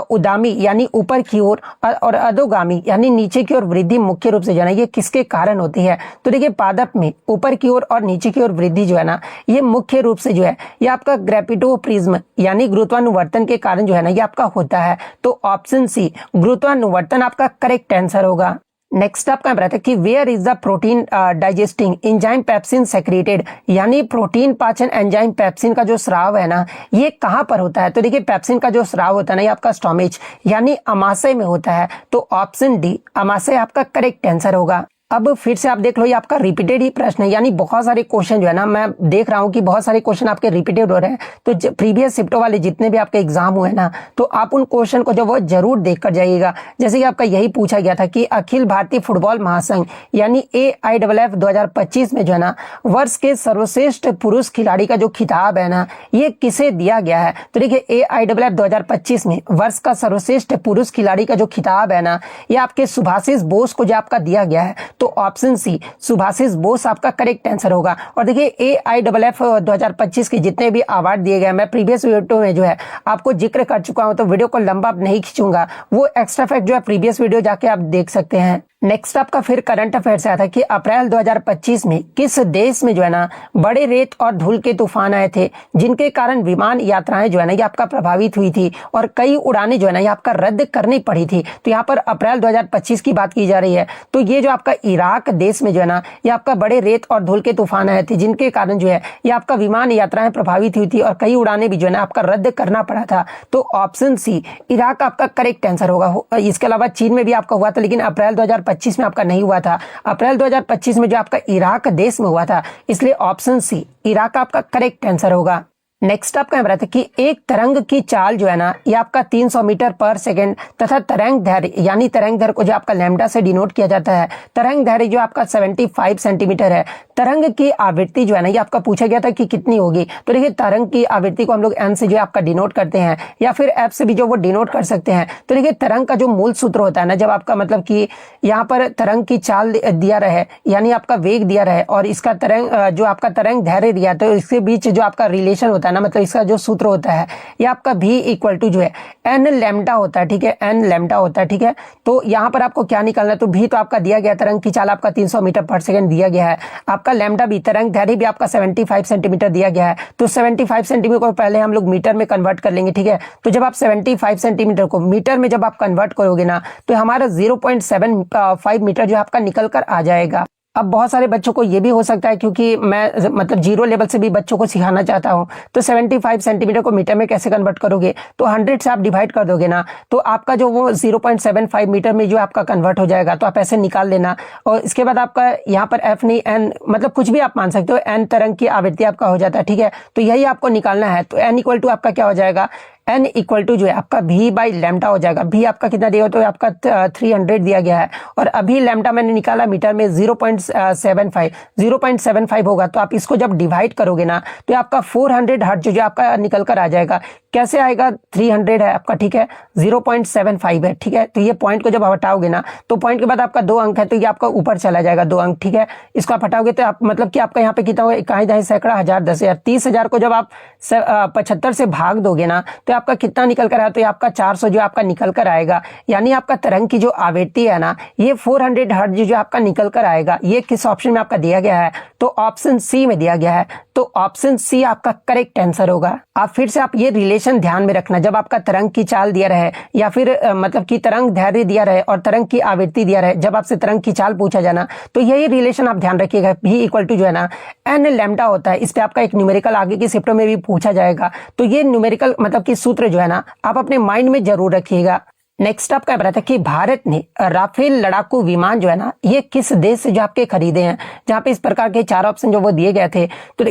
उदामी यानी ऊपर की ओर और अधोगामी यानी नीचे की ओर वृद्धि मुख्य रूप से जो है ये किसके कारण होती है। तो देखिए पादप में ऊपर की ओर और नीचे की ओर वृद्धि जो है ना ये मुख्य रूप से जो है ये आपका ग्रेविटोप्रिज्म यानी गुरुत्वानुवर्तन के कारण जो है ना ये आपका होता है। तो ऑप्शन सी गुरुत्वानुवर्तन आपका करेक्ट आंसर होगा। नेक्स्ट आपका रहता है कि where is the protein digesting enzyme pepsin secreted, यानी प्रोटीन पाचन एंजाइम पेप्सिन का जो स्राव है ना ये कहां पर होता है। तो देखिए पेप्सिन का जो स्राव होता है ना ये आपका स्टोमेच यानी अमाशय में होता है। तो ऑप्शन डी अमाशय आपका करेक्ट आंसर होगा। अब फिर से आप देख लो ये आपका रिपीटेड ही प्रश्न है, यानी बहुत सारे क्वेश्चन जो है ना मैं देख रहा हूं कि बहुत सारे क्वेश्चन आपके रिपीटेड हो रहे हैं। तो प्रीवियस शिफ्टों वाले जितने भी आपके एग्जाम हुए ना तो आप उन क्वेश्चन को जो वो जरूर देख कर जाइएगा। जैसे कि आपका यही पूछा गया था कि अखिल भारतीय फुटबॉल महासंघ यानी AIFF 2025 में जो है ना वर्ष के सर्वश्रेष्ठ पुरुष खिलाड़ी का जो खिताब है ना ये किसे दिया गया है। तो देखिए AIFF 2025 में वर्ष का सर्वश्रेष्ठ पुरुष खिलाड़ी का जो खिताब है ना ये आपके सुभाषिस बोस को जो आपका दिया गया है। तो ऑप्शन सी सुभाषिस बोस आपका करेक्ट आंसर होगा। और देखिए AIFF 2025 के जितने भी अवार्ड दिए गए मैं प्रीवियस वीडियो में जो है आपको जिक्र कर चुका हूं, तो वीडियो को लंबा नहीं खींचूंगा, वो एक्स्ट्रा फैक्ट जो है प्रीवियस वीडियो जाके आप देख सकते हैं। नेक्स्ट आपका फिर करंट अफेयर से आता है कि अप्रैल 2025 में किस देश में जो है ना बड़े रेत और धूल के तूफान आए थे जिनके कारण विमान यात्राएं जो है ना ये आपका प्रभावित हुई थी और कई उड़ानें जो है ना ये आपका रद्द करनी पड़ी थी। तो यहाँ पर अप्रैल 2025 की बात की जा रही है। तो ये जो आपका इराक देश में जो है ना ये आपका बड़े रेत और धूल के तूफान आए थे जिनके कारण जो है ये आपका विमान यात्राएं प्रभावित हुई थी और कई उड़ानें भी जो है ना आपका रद्द करना पड़ा था। तो ऑप्शन सी इराक आपका करेक्ट आंसर होगा। इसके अलावा चीन में भी आपका हुआ था लेकिन अप्रैल 2025 में आपका नहीं हुआ था। अप्रैल 2025 में जो आपका इराक देश में हुआ था, इसलिए ऑप्शन सी इराक आपका करेक्ट आंसर होगा। नेक्स्ट आपका रहता है कि एक तरंग की चाल जो है ना ये आपका 300 मीटर पर सेकंड तथा तरंग दैर्घ्य यानी तरंग दैर्घ्य को जो आपका लैम्डा से डिनोट किया जाता है। तरंग दैर्घ्य जो आपका 75 सेंटीमीटर है। तरंग की आवृत्ति जो है ना ये आपका पूछा गया था कि कितनी होगी। तो देखिए तरंग की आवृत्ति को हम लोग एन से जो आपका डिनोट करते हैं या फिर एफ से भी जो वो डिनोट कर सकते हैं। तो देखिए तरंग का जो मूल सूत्र होता है ना जब आपका मतलब कि यहाँ पर तरंग की चाल दिया रहे यानी आपका वेग दिया रहे और इसका तरंग जो आपका तरंग दैर्घ्य दिया तो इसके बीच जो आपका रिलेशन होता है है ना, मतलब इसका जो सूत्र होता है ये आपका v इक्वल टू जो है n लैम्डा होता है, ठीक है, n लैम्डा होता है, ठीक है। तो यहाँ पर आपको क्या निकालना है, तो v तो आपका दिया गया, तरंग की चाल आपका 300 मीटर पर सेकंड दिया गया है, आपका लैम्डा भी, तरंग दैर्घ्य भी आपका 75 सेंटीमीटर दिया गया है। तो 75 सेंटीमीटर को पहले हम लोग मीटर में कन्वर्ट कर लेंगे, ठीक है। तो जब आप 75 सेंटीमीटर को मीटर में जब आप कन्वर्ट करोगे ना, तो हमारा 0.75 मीटर जो आपका निकल कर आ जाएगा। अब बहुत सारे बच्चों को ये भी हो सकता है, क्योंकि मैं मतलब जीरो लेवल से भी बच्चों को सिखाना चाहता हूं, तो 75 सेंटीमीटर को मीटर में कैसे कन्वर्ट करोगे, तो 100 से आप डिवाइड कर दोगे ना, तो आपका जो वो 0.75 मीटर में जो आपका कन्वर्ट हो जाएगा। तो आप ऐसे निकाल लेना, और इसके बाद आपका यहाँ पर एफ नहीं एन, मतलब कुछ भी आप मान सकते हो, एन तरंग की आवृत्ति आपका हो जाता है, ठीक है। तो यही आपको निकालना है। तो एन इक्वल टू आपका क्या हो जाएगा, n इक्वल टू जो है आपका v बाई लैम्डा हो जाएगा। v आपका कितना दिया, तो आपका 300 दिया गया है, और अभी लैम्डा मैंने निकाला मीटर में 0.75 होगा। तो आप इसको जब डिवाइड करोगे ना, तो आपका 400 हर्ट्ज जो आपका निकल कर आ जाएगा। कैसे आएगा, 300 है आपका, ठीक है, 0.75 है, ठीक है। तो ये पॉइंट को जब हटाओगे ना, तो पॉइंट के बाद आपका 2 अंक है, तो ये आपका ऊपर चला जाएगा 2 अंक, ठीक है। इसको आप हटाओगे तो आप मतलब कि आपका यहाँ पे कितना होगा, इकाई दहाई सैकड़ा हजार 10,000 30,000 को जब आप 75 से भाग दोगे ना, तो आपका कितना निकल कर आया, तो आपका 400 जो आपका निकल कर आएगा। यानी आपका तरंग की जो आवृत्ति है ना, ये 400 हर्ट्ज जो आपका निकल कर आएगा। ये किस ऑप्शन में आपका दिया गया है, तो ऑप्शन सी में दिया गया है। तो ऑप्शन सी आपका करेक्ट आंसर होगा। आप फिर से आप ये रिलेशन ध्यान में रखना, जब आपका तरंग की चाल दिया रहे, या फिर मतलब कि तरंग दैर्घ्य दिया रहे और तरंग की आवृत्ति दिया रहे, जब आपसे तरंग की चाल पूछा जाना, तो यही रिलेशन आप ध्यान रखिएगा। v इक्वल टू जो है ना n लैम्डा होता है। इस पे आपका एक न्यूमेरिकल आगे की शिफ्टों में भी पूछा जाएगा। तो ये न्यूमेरिकल मतलब कि सूत्र जो है ना, आप अपने माइंड में जरूर रखिएगा। नेक्स्ट आपका बता था कि भारत ने राफेल लड़ाकू विमान जो है ना, ये किस देश से जो आपके खरीदे हैं, जहां पे इस प्रकार के 4 ऑप्शन जो वो दिए गए थे। तो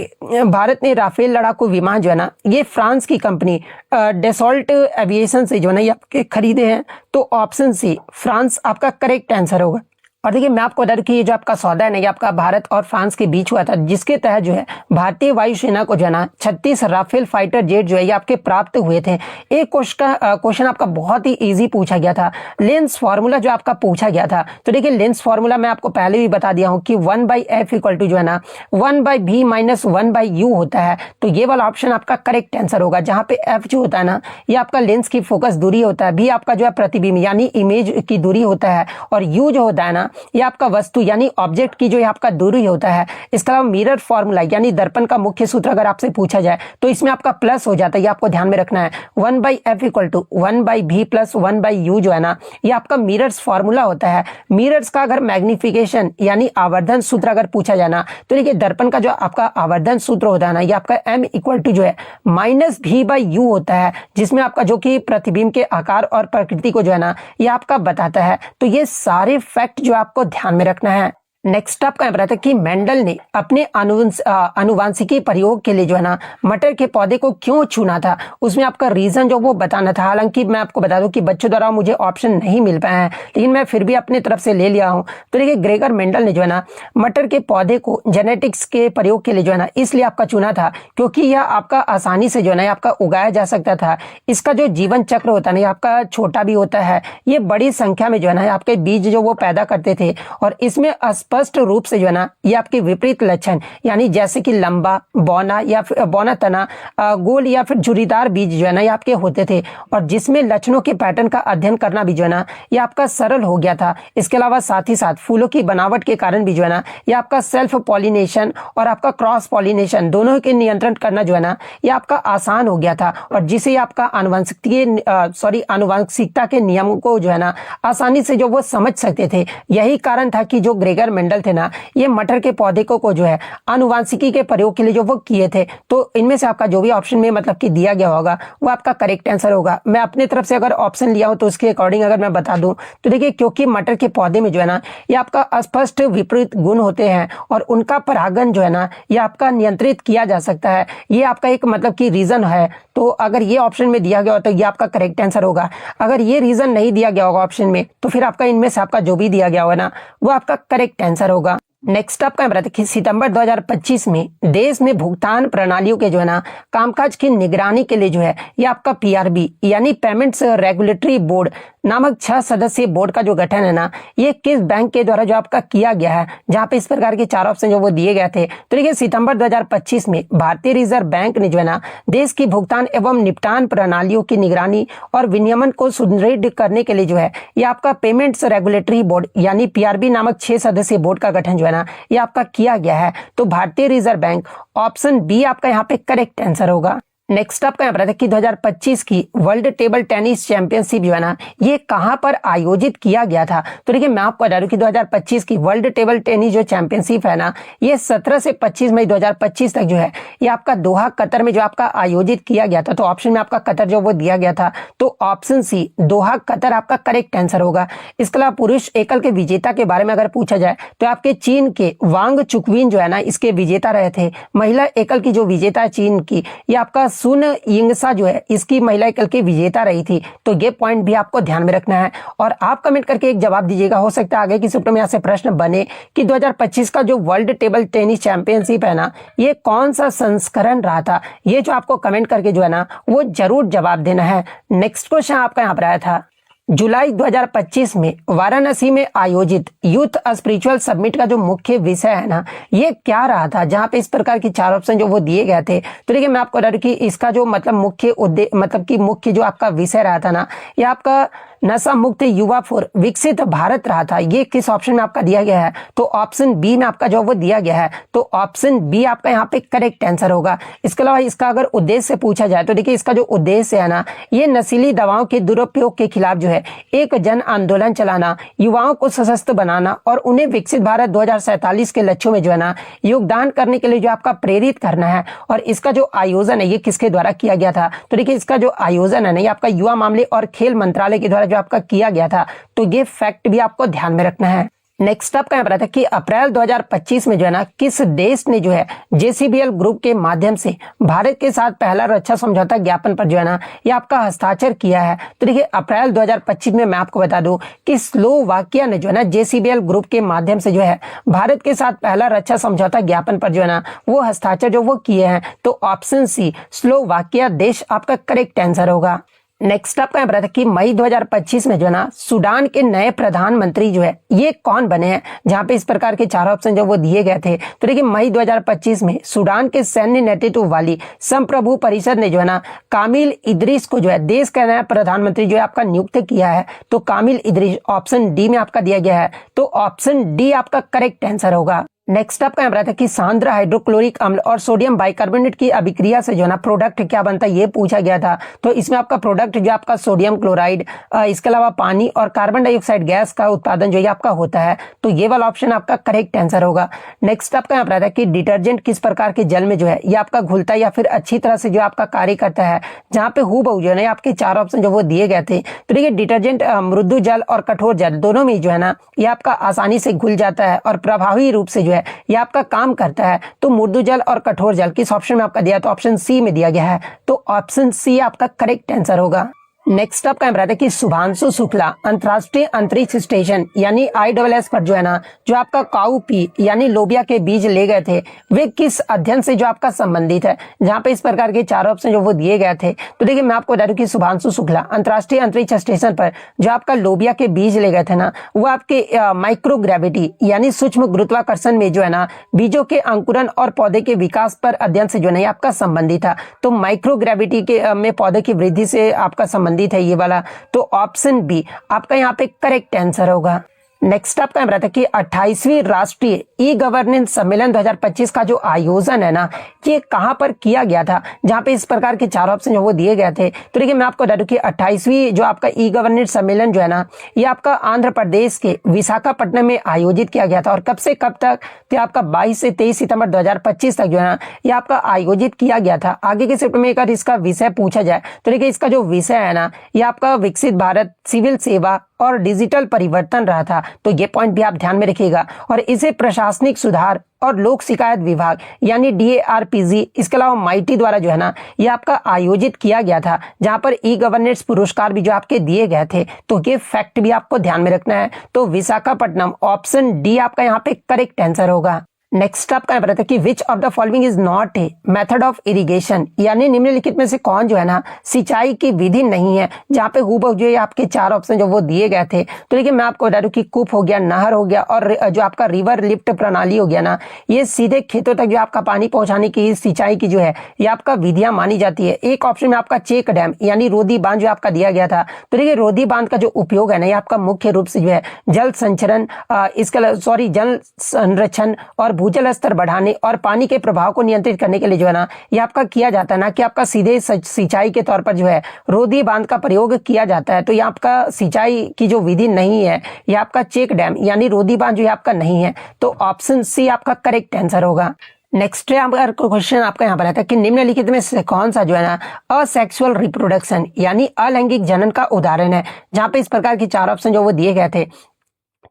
भारत ने राफेल लड़ाकू विमान जो है ना, ये फ्रांस की कंपनी डेसॉल्ट एविएशन से जो है ना ये आपके खरीदे हैं। तो ऑप्शन सी फ्रांस आपका करेक्ट आंसर होगा। और देखिए मैं आपको बता दूं कि ये जो आपका सौदा है ना, ये आपका भारत और फ्रांस के बीच हुआ था, जिसके तहत जो है भारतीय वायुसेना को जो है ना 36 राफेल फाइटर जेट जो है ये आपके प्राप्त हुए थे। एक क्वेश्चन आपका बहुत ही इजी पूछा गया था, लेंस फार्मूला जो आपका पूछा गया था। तो देखिए लेंस फार्मूला मैं आपको पहले भी बता दिया हूं कि 1/f इक्वल टू जो है ना 1/v माइनस 1/u होता है। तो ये वाला ऑप्शन आपका करेक्ट आंसर होगा, जहां पे f जो होता है ना, ये आपका लेंस की फोकस दूरी होता है, v आपका जो है प्रतिबिंब यानी इमेज की दूरी होता है, और u जो होता है ना, ये आपका वस्तु यानी ऑब्जेक्ट की जो आपका दूरी होता है। इसके अलावा मिरर फॉर्मूला यानी दर्पण का मुख्य सूत्र अगर आपसे पूछा जाए, तो इसमें आपका प्लस हो जाता है, ये आपको ध्यान में रखना है। 1/f equal to 1/v plus 1/u जो है ना, ये आपका मिरर्स फॉर्मूला होता है। मिरर्स का अगर मैग्निफिकेशन यानी आवर्धन सूत्र अगर पूछा जाए ना, तो देखिए दर्पण का जो आपका आवर्धन सूत्र होता है ना, ये आपका m इक्वल टू जो है -v/u होता है, जिसमें आपका जो कि प्रतिबिंब के आकार और प्रकृति को जो है ना ये आपका बताता है। तो ये सारे फैक्ट जो आपको ध्यान में रखना है। नेक्स्ट आपका बताता है कि मेंडल ने अपने अनुवांशिकी प्रयोग के लिए जो है ना मटर के पौधे को क्यों चुना था, उसमें आपका रीजन जो वो बताना था। हालांकि मैं आपको बता दूं कि बच्चों द्वारा मुझे ऑप्शन नहीं मिल पाए हैं, लेकिन मैं फिर भी अपने तरफ से ले लिया हूं। तो देखिए ग्रेगर मेंडल ने जो है ना मटर के पौधे को जेनेटिक्स के प्रयोग के लिए जो है ना इसलिए आपका चुना था, क्योंकि यह आपका आसानी से जो है ना आपका उगाया जा सकता था। इसका जो जीवन चक्र होता है ना, आपका छोटा भी होता है, ये बड़ी संख्या में जो है ना आपके बीज जो वो पैदा करते थे, और इसमें स्पष्ट रूप से जो है ना ये आपके विपरीत लक्षण यानी जैसे कि लंबा बौना या फिर बौना तना, गोल या फिर झुर्रीदार बीज जो है ना ये आपके होते थे, और जिसमें लक्षणों के पैटर्न का अध्ययन करना भी जो है ना ये आपका सरल हो गया था। इसके अलावा साथ ही साथ फूलों की बनावट के कारण भी जो है ना ये आपका सेल्फ पॉलिनेशन और आपका क्रॉस पॉलिनेशन दोनों के नियंत्रण करना जो है ना ये आपका आसान हो गया था, और जिसे आपका आनुवंशिकता के नियमों को जो है ना आसानी से जो वो समझ सकते थे। यही कारण था कि जो ग्रेगर मेंडल थे ना, ये मटर के पौधे को जो है आनुवंशिकी के प्रयोग के लिए जो वो किए थे। तो इनमें से आपका जो भी ऑप्शन में मतलब कि दिया गया होगा वो आपका करेक्ट आंसर होगा। मैं अपने तरफ से अगर ऑप्शन लिया हूं तो उसके अकॉर्डिंग अगर मैं बता दूं, तो देखिए क्योंकि मटर के पौधे में जो है ना ये आपका स्पष्ट विपरीत गुण होते हैं, और उनका परागण जो है ना ये आपका नियंत्रित किया जा सकता है। ये आपका एक मतलब कि रीजन है। तो अगर ये ऑप्शन में दिया गया हो तो ये आपका करेक्ट आंसर होगा। अगर ये रीजन नहीं दिया गया होगा ऑप्शन में, तो फिर आपका इनमें से आपका जो भी दिया गया होगा ना वो आपका करेक्ट आंसर होगा। नेक्स्ट आपका यहाँ पर देखिए सितंबर 2025 में देश में भुगतान प्रणालियों के जो है ना कामकाज की निगरानी के लिए जो है ये आपका पीआरबी यानी पेमेंट्स रेगुलेटरी बोर्ड नामक 6 सदस्यीय बोर्ड का जो गठन है ना ये किस बैंक के द्वारा जो आपका किया गया है, जहां पे इस प्रकार के 4 ऑप्शन जो वो दिए गए थे। तो देखिए सितंबर 2025 में भारतीय रिजर्व बैंक ने जो है ना देश की भुगतान एवं निपटान प्रणालियों की निगरानी और विनियमन को सुदृढ़ करने के लिए जो है ये आपका पेमेंट्स रेगुलेटरी बोर्ड यानी पीआरबी नामक 6 सदस्यीय बोर्ड का गठन जो है ना ये आपका किया गया है। तो भारतीय रिजर्व बैंक ऑप्शन बी आपका यहाँ पे करेक्ट आंसर होगा। नेक्स्ट आपका यहाँ पर देखिए 2025 की वर्ल्ड टेबल टेनिस चैंपियनशिप जो है ना ये कहां पर आयोजित किया गया था। तो देखिए मैं आपको बता दूं कि 2025 की वर्ल्ड टेबल टेनिस जो चैंपियनशिप है ना ये 17 से 25 मई 2025 तक जो है ये आपका दोहा कतर में जो आपका आयोजित किया गया था। तो ऑप्शन में आपका कतर जो वो दिया गया था, तो ऑप्शन सी दोहा कतर आपका करेक्ट आंसर होगा। इसके अलावा पुरुष एकल के विजेता के बारे में अगर पूछा जाए तो आपके चीन के वांग चुकविन जो है ना इसके विजेता रहे थे। महिला एकल की जो विजेता है चीन की ये आपका सुन यिंगसा जो है इसकी महिला एकल की विजेता रही थी। तो ये पॉइंट भी आपको ध्यान में रखना है और आप कमेंट करके एक जवाब दीजिएगा। हो सकता है आगे की शिफ्ट में यहाँ से प्रश्न बने कि 2025 का जो वर्ल्ड टेबल टेनिस चैंपियनशिप है ना ये कौन सा संस्करण रहा था। ये जो आपको कमेंट करके जो है ना वो जरूर जवाब देना है। नेक्स्ट क्वेश्चन आपका यहाँ पर आया था जुलाई 2025 में वाराणसी में आयोजित यूथ स्पिरिचुअल समिट का जो मुख्य विषय है ना ये क्या रहा था, जहां पे इस प्रकार की 4 ऑप्शन जो वो दिए गए थे। तो देखिए मैं आपको बता दूं कि इसका जो मतलब मुख्य उद्देश्य मतलब कि मुख्य जो आपका विषय रहा था ना ये आपका नशा मुक्त युवा फॉर विकसित भारत रहा था। ये किस ऑप्शन में आपका दिया गया है, तो ऑप्शन बी में आपका जो वो दिया गया है। तो ऑप्शन बी आपका यहाँ पे करेक्ट आंसर होगा। इसके अलावा इसका अगर उद्देश्य पूछा जाए तो देखिए इसका जो उद्देश्य है ना ये नशीली दवाओं के दुरुपयोग के खिलाफ जो है एक जन आंदोलन चलाना, युवाओं को सशक्त बनाना और उन्हें विकसित भारत 2047 के लक्ष्यों में जो है ना योगदान करने के लिए जो आपका प्रेरित करना है। और इसका जो आयोजन है ये किसके द्वारा किया गया था, तो देखिए इसका जो आयोजन है ना ये आपका युवा मामले और खेल मंत्रालय के द्वारा जो आपका किया गया था। तो ये फैक्ट भी आपको ध्यान में रखना है। नेक्स्ट आपका यहाँ पर आता है कि अप्रैल 2025 में जो है ना किस देश ने जो है JCBL ग्रुप के माध्यम से भारत के साथ पहला रक्षा समझौता ज्ञापन पर जो है ना ये आपका हस्ताक्षर किया है। तो देखिए अप्रैल 2025 में मैं आपको बता दूं कि स्लोवाकिया ने जो है ना JCBL ग्रुप के माध्यम से जो है भारत के साथ पहला रक्षा समझौता ज्ञापन पर जो है ना वो हस्ताक्षर जो वो किए हैं। तो ऑप्शन सी स्लोवाकिया देश आपका करेक्ट आंसर होगा। नेक्स्ट आपका यहाँ पर कि मई 2025 में जो है ना सूडान के नए प्रधानमंत्री जो है ये कौन बने हैं, जहां पे इस प्रकार के 4 ऑप्शन जो वो दिए गए थे। तो देखिए मई 2025 में सूडान के सैन्य नेतृत्व वाली संप्रभु परिषद ने जो है ना कामिल इदरीस को जो है देश का नया प्रधानमंत्री जो है आपका नियुक्त किया है। तो कामिल इदरीस ऑप्शन डी में आपका दिया गया है। तो ऑप्शन डी आपका करेक्ट आंसर होगा। नेक्स्ट आपका यहाँ पर कि सांद्र हाइड्रोक्लोरिक अम्ल और सोडियम बाइकार्बोनेट की अभिक्रिया से जो है ना प्रोडक्ट क्या बनता है ये पूछा गया था। तो इसमें आपका प्रोडक्ट जो आपका सोडियम क्लोराइड, इसके अलावा पानी और कार्बन डाइऑक्साइड गैस का उत्पादन जो है आपका होता है। तो ये वाला ऑप्शन आपका करेक्ट आंसर होगा। नेक्स्ट आपका यहाँ पर कि डिटर्जेंट किस प्रकार के जल में जो है ये आपका घुलता है या फिर अच्छी तरह से जो आपका कार्य करता है, जहाँ पे हूबहू जो है ना आपके 4 ऑप्शन जो वो दिए गए थे। तो देखिए डिटर्जेंट मृदु जल और कठोर जल दोनों में जो है ना ये आपका आसानी से घुल जाता है और प्रभावी रूप से जो है ये आपका काम करता है। तो मृदु जल और कठोर जल किस ऑप्शन में आपका दिया, तो ऑप्शन सी में दिया गया है। तो ऑप्शन सी आपका करेक्ट आंसर होगा। नेक्स्ट आपका यहाँ पर कि शुभांशु शुक्ला अंतर्राष्ट्रीय अंतरिक्ष स्टेशन यानी ISS पर जो है ना जो आपका काउपी यानी लोबिया के बीज ले गए थे वे किस अध्ययन से जो आपका संबंधित है, जहाँ पे इस प्रकार के 4 ऑप्शन जो वो दिए गए थे। तो देखिए मैं आपको बता दूं कि शुभांशु शुक्ला अंतर्राष्ट्रीय अंतरिक्ष स्टेशन पर जो आपका लोबिया के बीज ले गए थे ना वो आपके माइक्रोग्रेविटी यानी सूक्ष्म गुरुत्वाकर्षण में जो है ना बीजों के अंकुरन और पौधे के विकास पर अध्ययन से जो है आपका संबंधित था। तो माइक्रोग्रेविटी के में पौधे की वृद्धि से आपका संबंधित है ये वाला। तो ऑप्शन बी आपका यहाँ पे करेक्ट आंसर होगा। नेक्स्ट आपका यहाँ था कि 28वीं राष्ट्रीय ई गवर्नेंस सम्मेलन 2025 का जो आयोजन है ना ये कहां पर किया गया था, जहां पे इस प्रकार के 4 ऑप्शन जो वो दिए गए थे। तो देखिए मैं आपको बता दूं कि 28वीं जो आपका ई गवर्नेंस सम्मेलन जो है ना ये आपका आंध्र प्रदेश के विशाखापट्टनम में आयोजित किया गया था। और कब से कब तक, तो आपका 22 से 23 सितंबर 2025 तक जो है ना ये आपका आयोजित किया गया था। आगे के शिफ्ट में अगर इसका विषय पूछा जाए तो देखिए इसका जो विषय है ना ये आपका विकसित भारत, सिविल सेवा और डिजिटल परिवर्तन रहा था। तो ये पॉइंट भी आप ध्यान में रखिएगा। और इसे प्रशासनिक सुधार और लोक शिकायत विभाग यानी DARPG, इसके अलावा माइटी द्वारा जो है ना ये आपका आयोजित किया गया था, जहां पर ई गवर्नेंस पुरस्कार भी जो आपके दिए गए थे। तो ये फैक्ट भी आपको ध्यान में रखना है। तो विशाखापट्टनम, ऑप्शन डी आपका यहाँ पे करेक्ट आंसर होगा। नेक्स्ट आपका यहाँ पर कि which of the following is not a method of irrigation, यानी निम्नलिखित में से कौन जो है ना सिंचाई की विधि नहीं है। जहाँ पे हूबहू जो है आपके 4 ऑप्शन जो वो दिए गए थे। तो देखिए मैं आपको बता दूं कि कूप हो गया, नहर हो गया और जो आपका रिवर लिफ्ट प्रणाली हो गया ना, ये सीधे खेतों तक जो आपका पानी पहुंचाने की सिंचाई की जो है ये आपका विधियां मानी जाती है। एक ऑप्शन में आपका चेक डैम यानी रोधी बांध जो आपका दिया गया था। तो देखिए रोधी बांध का जो उपयोग है ना ये आपका मुख्य रूप से जो है जल संचरण, जल संरक्षण और भूजल स्तर बढ़ाने और पानी के प्रभाव को नियंत्रित करने के लिए जो है ना ये आपका किया जाता है ना कि आपका सीधे सिंचाई के तौर पर जो है रोधी बांध का प्रयोग किया जाता है। तो ये आपका सिंचाई की जो विधि नहीं है, ये आपका चेक डैम यानी रोधी बांध जो है आपका नहीं है। तो ऑप्शन सी आपका करेक्ट आंसर होगा। नेक्स्ट क्वेश्चन आपका यहाँ पर आता है कि निम्नलिखित में से कौन सा जो है ना असेक्सुअल रिप्रोडक्शन यानी अलैंगिक जनन का उदाहरण है। जहां पे इस प्रकार के 4 ऑप्शन जो वो दिए गए थे।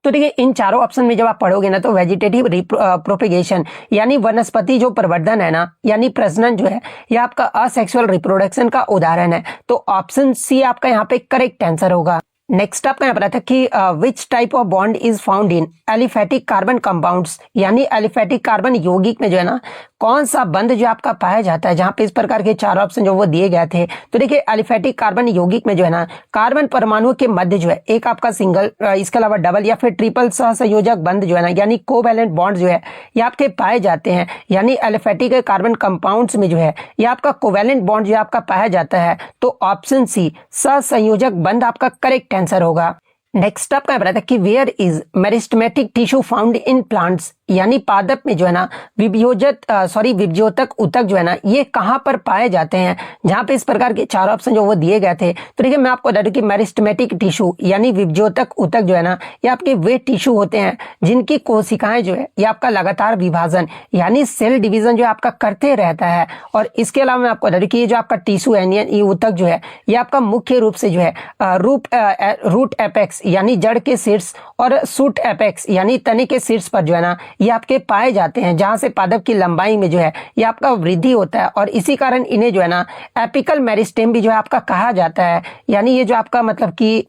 तो देखिए इन चारों ऑप्शन में जब आप पढ़ोगे ना तो वेजिटेटिव प्रोपेगेशन यानी वनस्पति जो प्रवर्धन है ना यानी प्रजनन जो है यह आपका असेक्सुअल रिप्रोडक्शन का उदाहरण है। तो ऑप्शन सी आपका यहाँ पे करेक्ट आंसर होगा। नेक्स्ट आपका यहाँ पर था कि which type of bond is found in aliphatic carbon compounds, यानी एलिफेटिक कार्बन यौगिक में जो है ना कौन सा बंध जो आपका पाया जाता है। जहां पे इस प्रकार के 4 ऑप्शन जो वो दिए गए थे। तो देखिए एलिफेटिक कार्बन यौगिक में जो है ना कार्बन परमाणुओं के मध्य जो है एक आपका सिंगल, इसके अलावा डबल या फिर ट्रिपल सहसंयोजक बंध जो है ना यानी कोवैलेंट बॉन्ड जो है ये आपके पाए जाते हैं। यानी एलिफेटिक कार्बन कंपाउंड्स में जो है ये आपका कोवैलेंट बॉन्ड जो आपका पाया जाता है। तो ऑप्शन सी सहसंयोजक बंध आपका करेक्ट आंसर होगा। नेक्स्ट आपका यहाँ पर कि where is meristematic tissue found in plants, यानी पादप में जो है ना विभ्योतक ऊतक जो है ना ये कहां पर पाए जाते हैं। जहां पे इस प्रकार के 4 ऑप्शन जो वो दिए गए थे। तो देखिए मैं आपको बता दूं कि मेरिस्टेमेटिक टिश्यू यानी विभ्योतक ऊतक जो है ना ये आपके वे टिश्यू होते हैं जिनकी कोशिकाएं जो है ये आपका लगातार विभाजन यानी सेल डिवीजन जो आपका करते रहता है। और इसके अलावा मैं आपको बता दूं कि ये जो आपका टिश्यू है ये ऊतक जो है ये आपका मुख्य रूप से जो है रूट एपेक्स यानी जड़ के शीर्ष और शूट एपेक्स यानी तने के शीर्ष पर जो है ना ये आपके पाए जाते हैं, जहां से पादप की लंबाई में जो है ये आपका वृद्धि होता है। और इसी कारण इन्हें जो है ना एपिकल मेरिस्टेम भी जो है आपका कहा जाता है। यानी ये जो आपका मतलब कि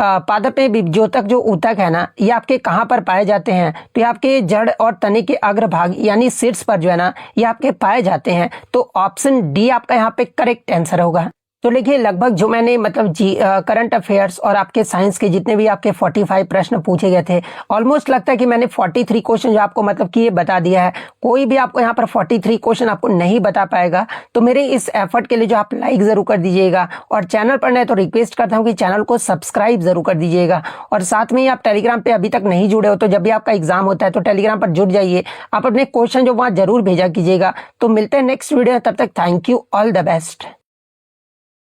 पादप में विभ्योतक जो ऊतक है ना ये आपके कहां पर पाए जाते हैं। तो ये आपके जड़ और तने के अग्रभाग यानी शीर्ष पर जो है ना ये आपके पाए जाते हैं। तो ऑप्शन डी आपका यहाँ पे करेक्ट आंसर होगा। तो देखिए लगभग जो मैंने मतलब करंट अफेयर्स और आपके साइंस के जितने भी आपके 45 प्रश्न पूछे गए थे, ऑलमोस्ट लगता है कि मैंने 43 क्वेश्चन जो आपको मतलब कि ये बता दिया है। कोई भी आपको यहाँ पर 43 क्वेश्चन आपको नहीं बता पाएगा। तो मेरे इस एफर्ट के लिए जो आप लाइक जरूर कर दीजिएगा और चैनल पर नए तो रिक्वेस्ट करता हूँ कि चैनल को सब्सक्राइब जरूर कर दीजिएगा। और साथ में ही आप टेलीग्राम पे अभी तक नहीं जुड़े हो तो जब भी आपका एग्जाम होता है तो टेलीग्राम पर जुड़ जाइए। आप अपने क्वेश्चन जो वहाँ जरूर भेजा कीजिएगा। तो मिलते हैं नेक्स्ट वीडियो, तब तक thank you, all the best.